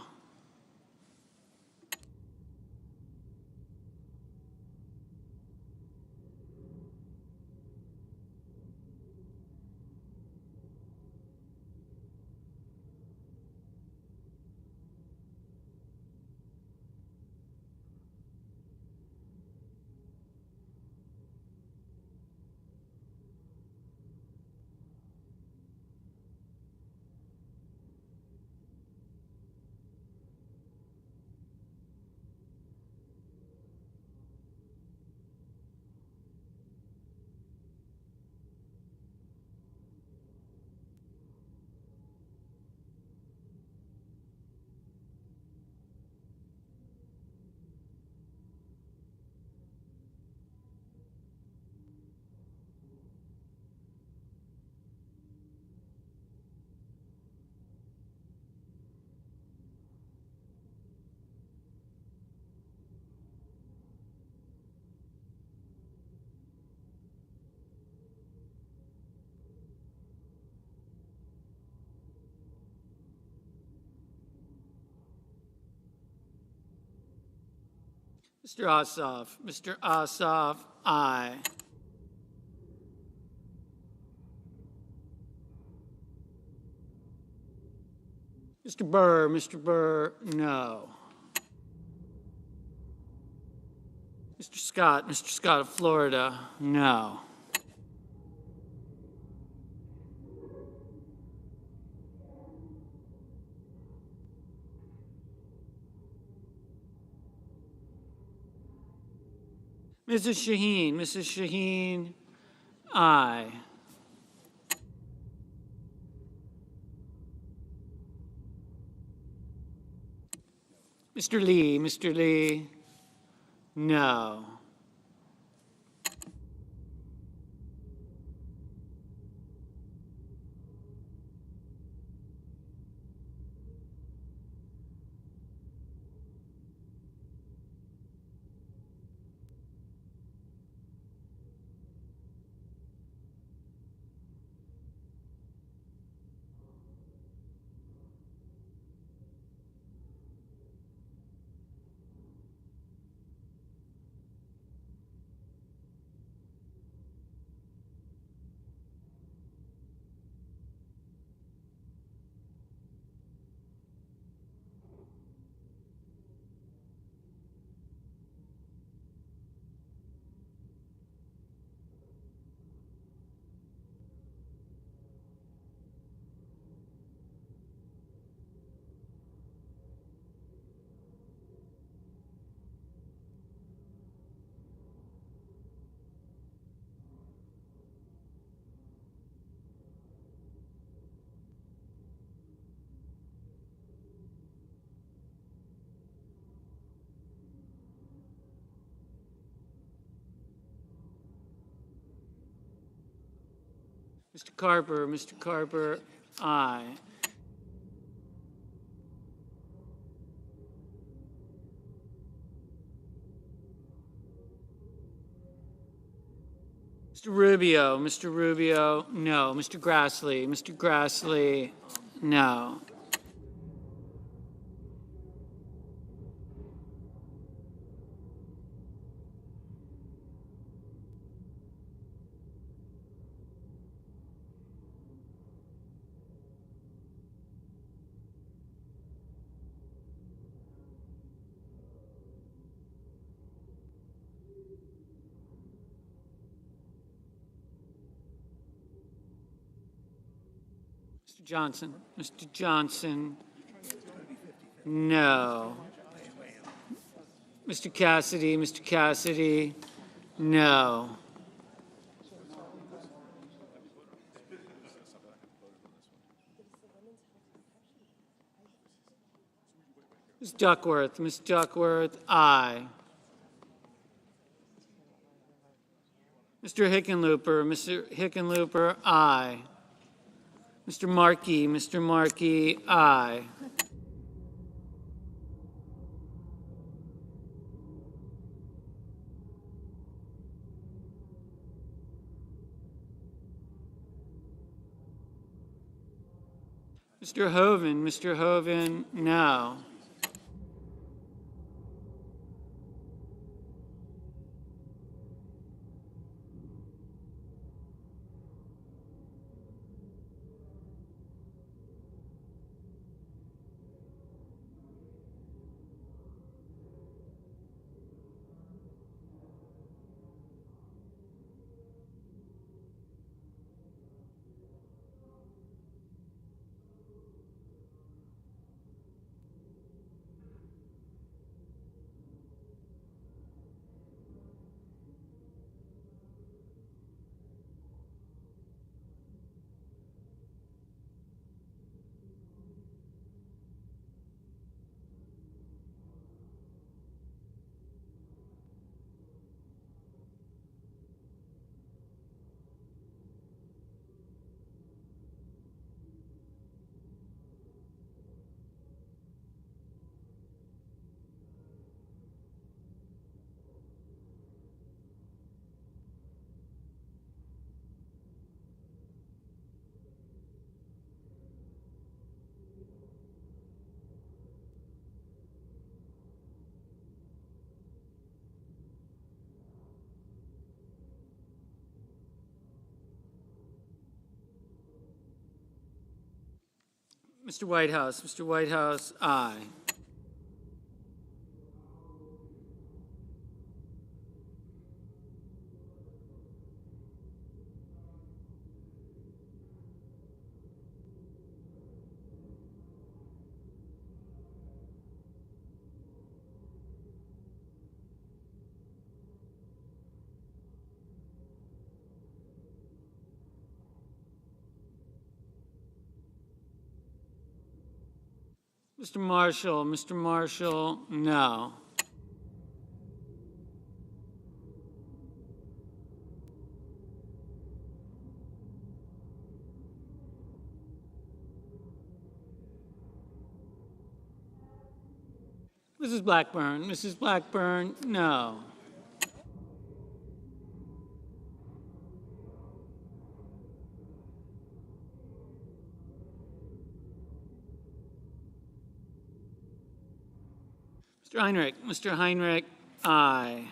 H: Mr. Ossoff, aye. Mr. Burr, no. Mr. Scott of Florida, no. Mrs. Shaheen, aye. Mr. Lee, no. Mr. Carper, aye. Mr. Rubio, no. Mr. Grassley, no. Mr. Johnson, no. Mr. Cassidy, no. Ms. Duckworth, aye. Mr. Hickenlooper, aye. Mr. Markey, aye. Mr. Hoven, no. Mr. Whitehouse, aye. Mr. Marshall, no. Mrs. Blackburn, no. Mr. Heinrich, aye.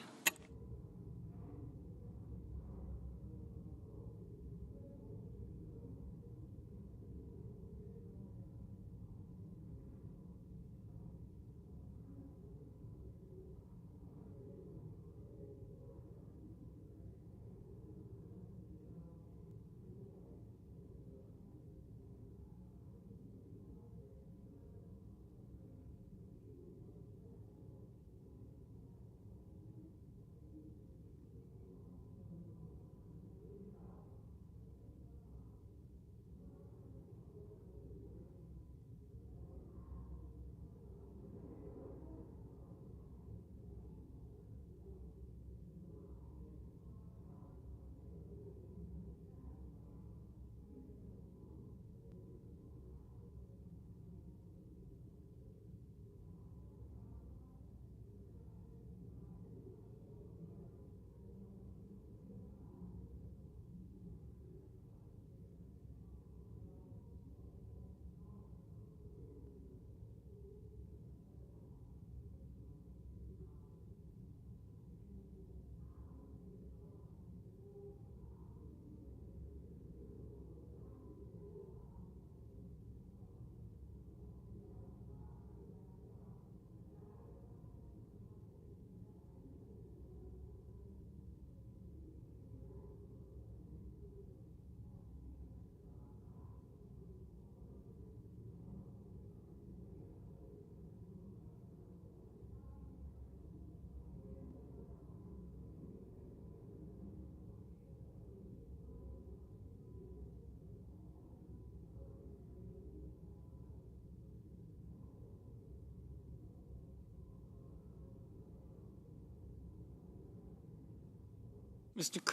H: Mr.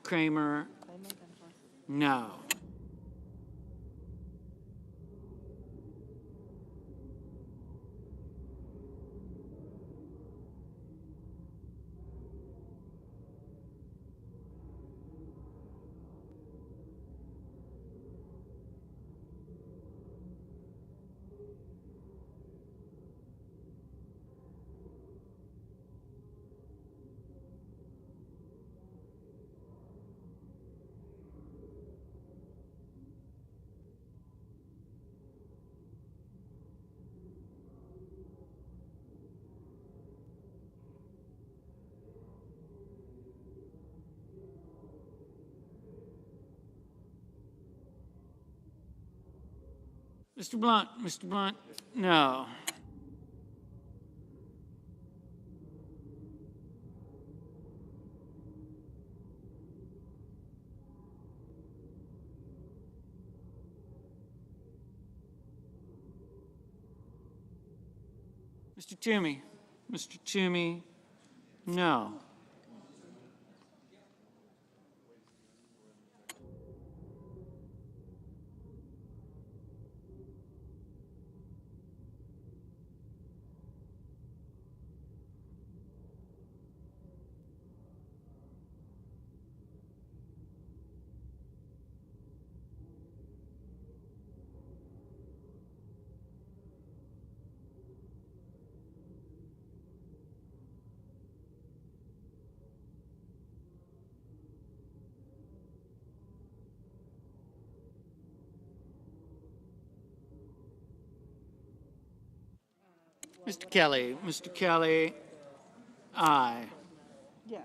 H: Kramer, no. Mr. Blunt, no. Mr. Toomey, no. Mr. Kelly, aye.
A: Yeah.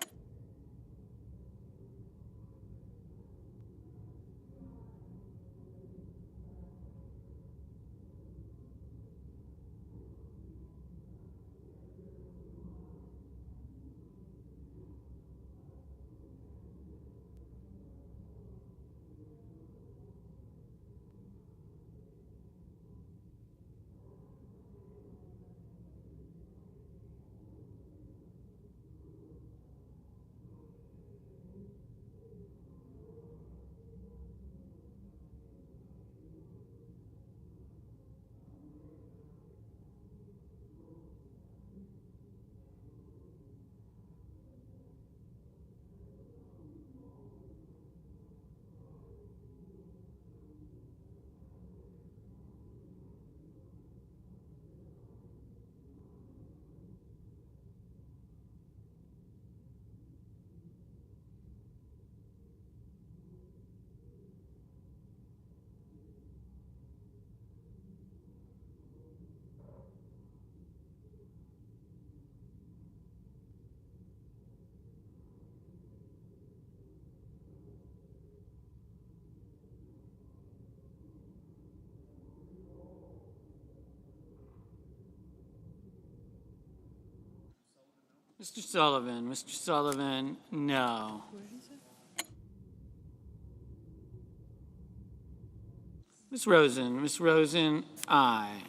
H: Mr. Sullivan, no. Ms. Rosen, aye.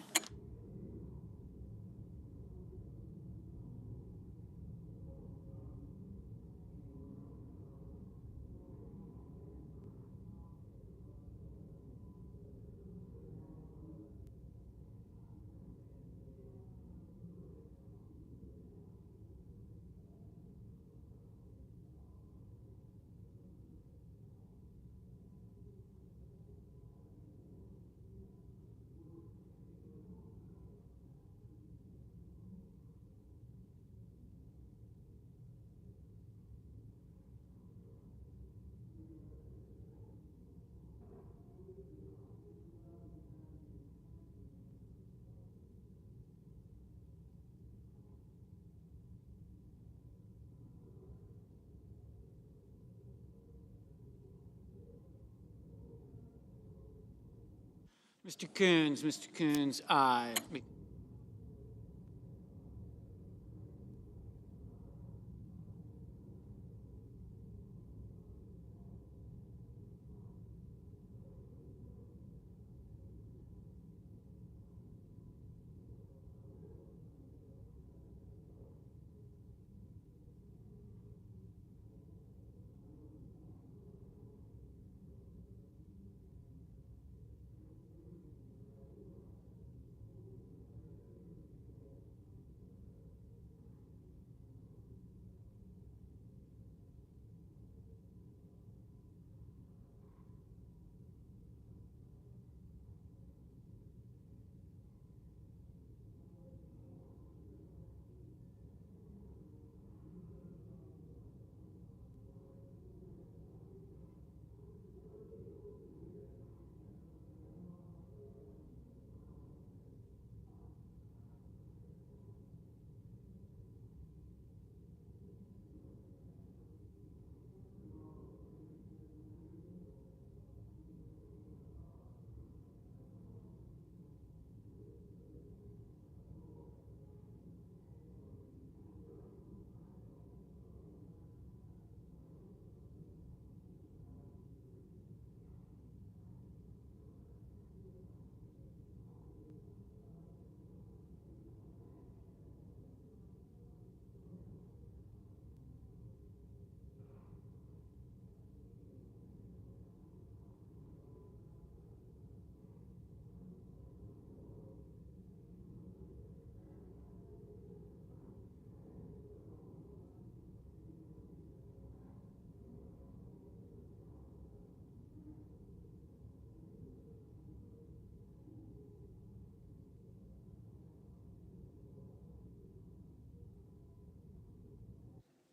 H: Mr. Coons, aye.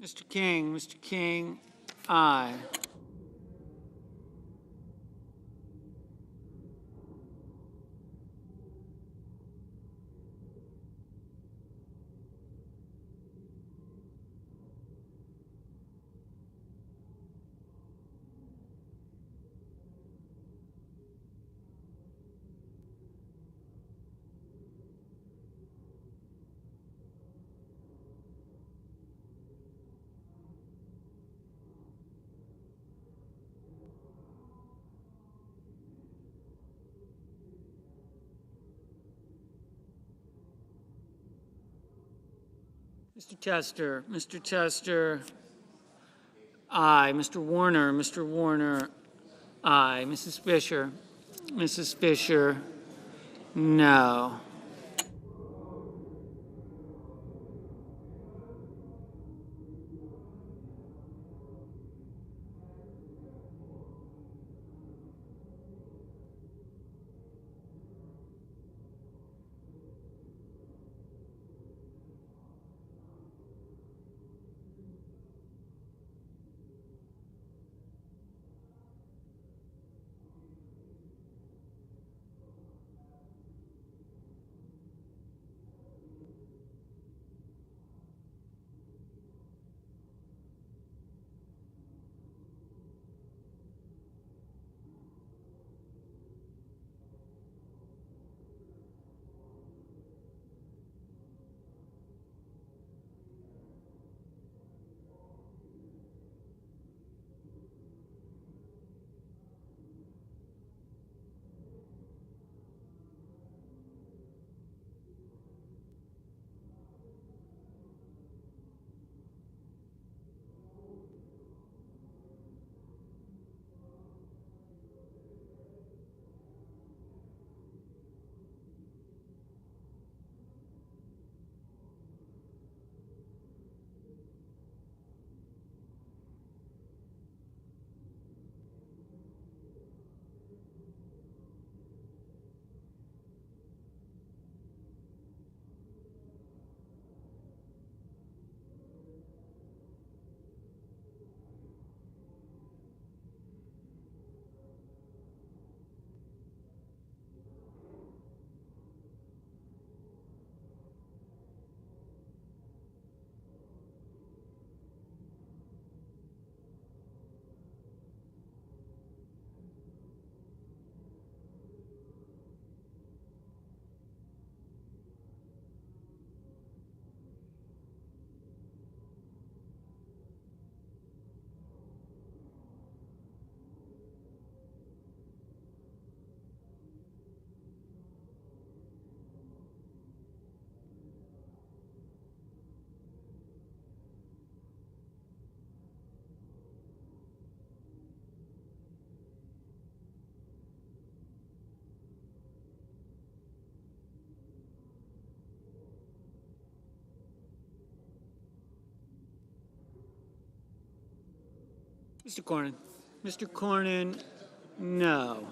H: Mr. King, aye. Mr. Tester, aye. Mr. Warner, aye. Mrs. Fisher, no. Mr. Cornyn, no.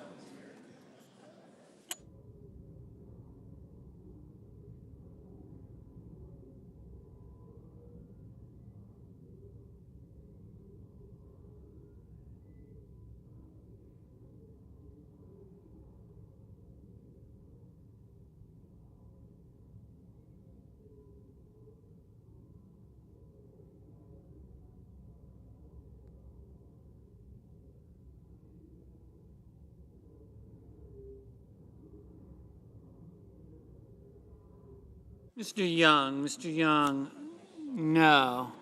H: Mr. Young, no.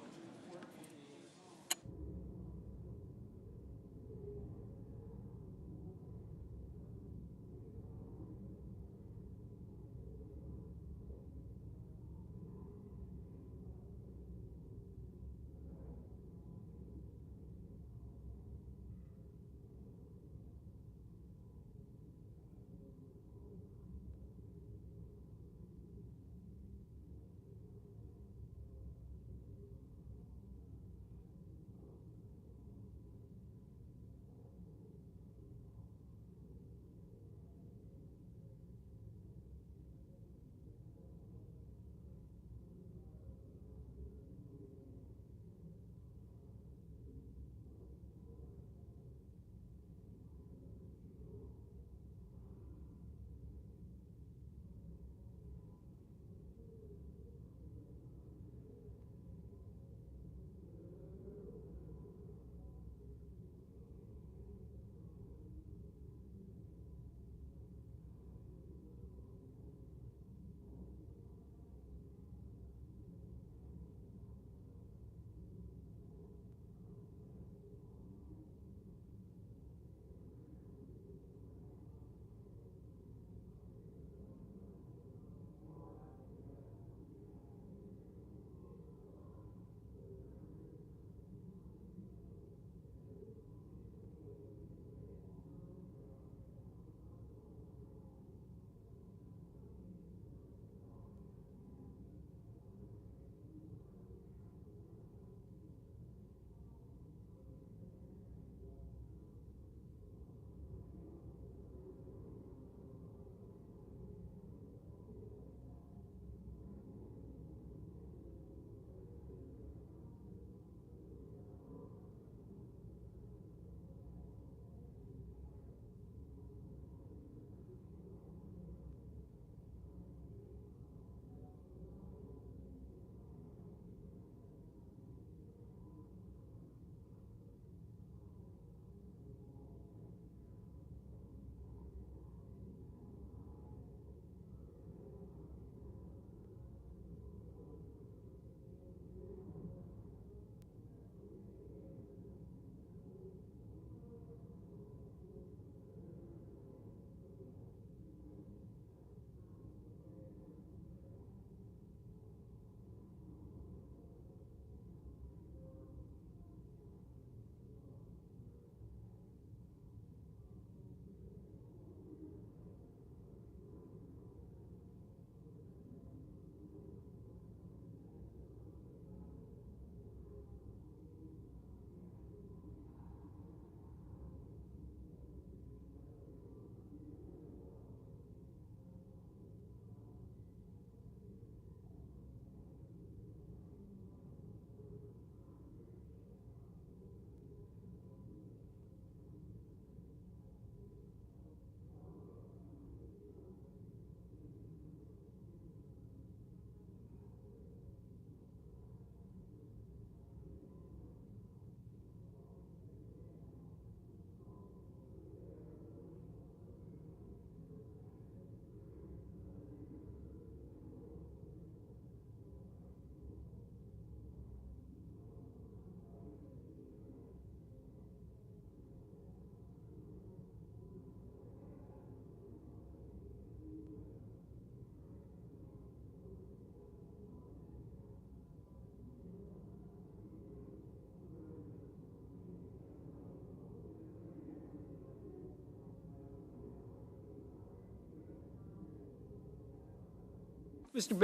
H: Mr.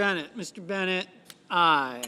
H: Bennett, aye.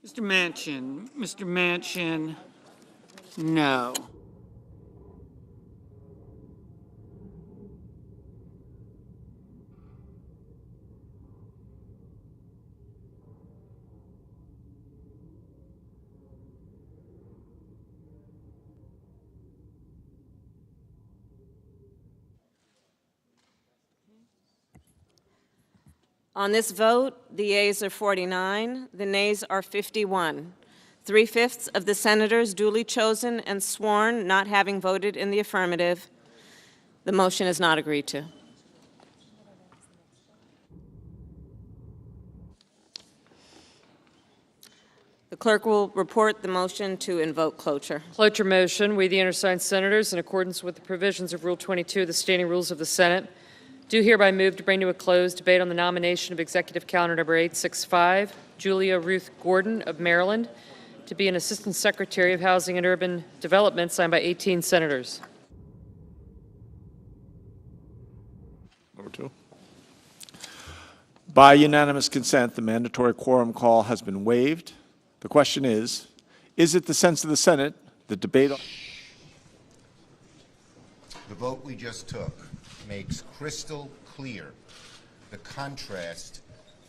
H: Mr. Manchin, no.
G: On this vote, the yeas are 49, the nays are 51. 3/5 of the senators duly chosen and sworn not having voted in the affirmative. The motion is not agreed to. The clerk will report the motion to invoke cloture.
E: Cloture motion. We, the undersigned senators, in accordance with the provisions of Rule 22 of the Standing Rules of the Senate, do hereby move to bring to a close debate on the nomination of Executive Calendar Number 865, Julia Ruth Gordon of Maryland, to be an Assistant Secretary of Housing and Urban Development, signed by 18 senators.
I: Number 2. By unanimous consent, the mandatory quorum call has been waived. The question is it the sense of the Senate that debate on...
C: The vote we just took makes crystal clear the contrast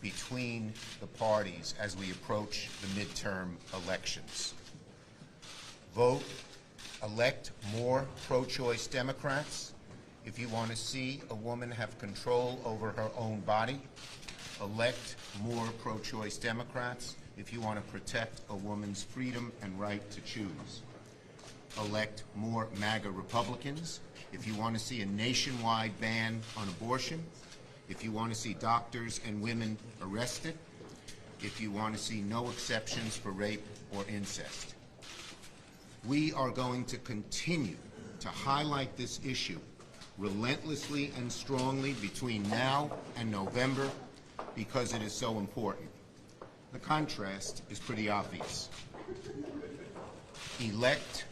C: between the parties as we approach the midterm elections. Vote, elect more pro-choice Democrats if you want to see a woman have control over her own body. Elect more pro-choice Democrats if you want to protect a woman's freedom and right to choose. Elect more MAGA Republicans if you want to see a nationwide ban on abortion, if you want to see doctors and women arrested, if you want to see no exceptions for rape or incest. We are going to continue to highlight this issue relentlessly and strongly between now and November because it is so important. The contrast is pretty obvious. Elect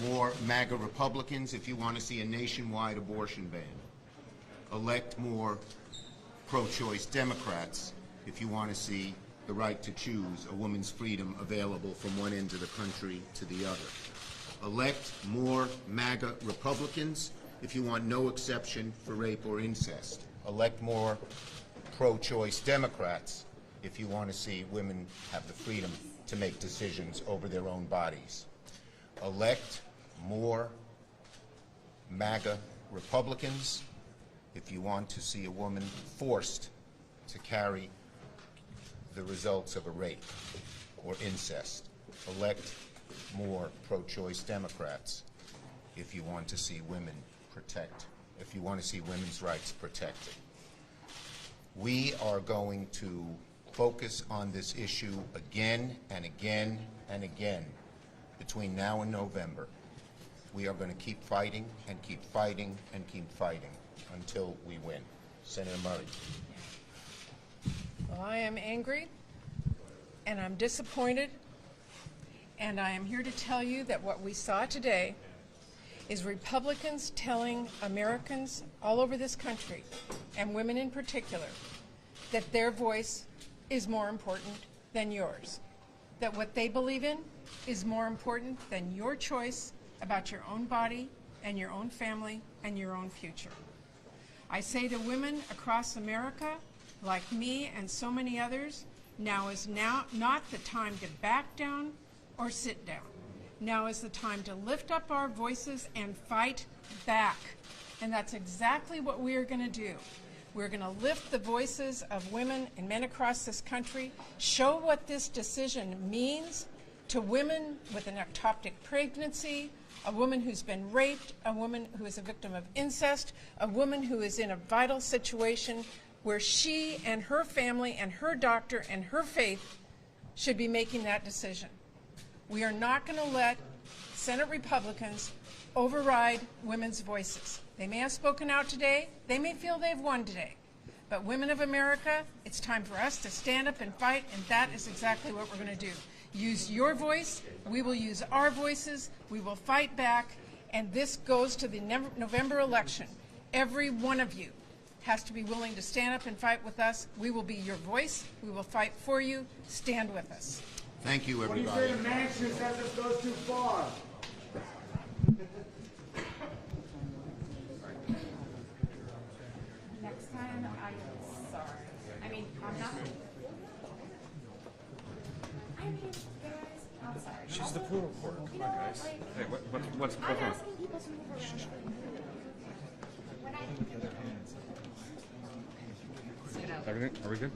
C: more MAGA Republicans if you want to see a nationwide abortion ban. Elect more pro-choice Democrats if you want to see the right to choose, a woman's freedom available from one end of the country to the other. Elect more MAGA Republicans if you want no exception for rape or incest. Elect more pro-choice Democrats if you want to see women have the freedom to make decisions over their own bodies. Elect more MAGA Republicans if you want to see a woman forced to carry the results of a rape or incest. Elect more pro-choice Democrats if you want to see women's rights protected. We are going to focus on this issue again and again and again between now and November. We are going to keep fighting and keep fighting and keep fighting until we win. Senator Murray.
A: Well, I am angry and I'm disappointed, and I am here to tell you that what we saw today is Republicans telling Americans all over this country, and women in particular, that their voice is more important than yours, that what they believe in is more important than your choice about your own body and your own family and your own future. I say to women across America, like me and so many others, now is not the time to back down or sit down. Now is the time to lift up our voices and fight back. And that's exactly what we are going to do. We're going to lift the voices of women and men across this country, show what this decision means to women with an ectopic pregnancy, a woman who's been raped, a woman who is a victim of incest, a woman who is in a vital situation where she and her family and her doctor and her faith should be making that decision. We are not going to let Senate Republicans override women's voices. They may have spoken out today. They may feel they've won today. But women of America, it's time for us to stand up and fight, and that is exactly what we're going to do. Use your voice. We will use our voices. We will fight back. And this goes to the November election. Every one of you has to be willing to stand up and fight with us. We will be your voice. We will fight for you. Stand with us.
C: Thank you, everybody.
J: What do you say to Manchin says this goes too far?
K: Next time, I'm sorry. I mean, I'm not. I mean, guys, I'm sorry.
J: She's the pool reporter. Come on, guys.
K: Hey,
J: what's
K: I'm asking people to move around. When I
J: Everything? Are we good?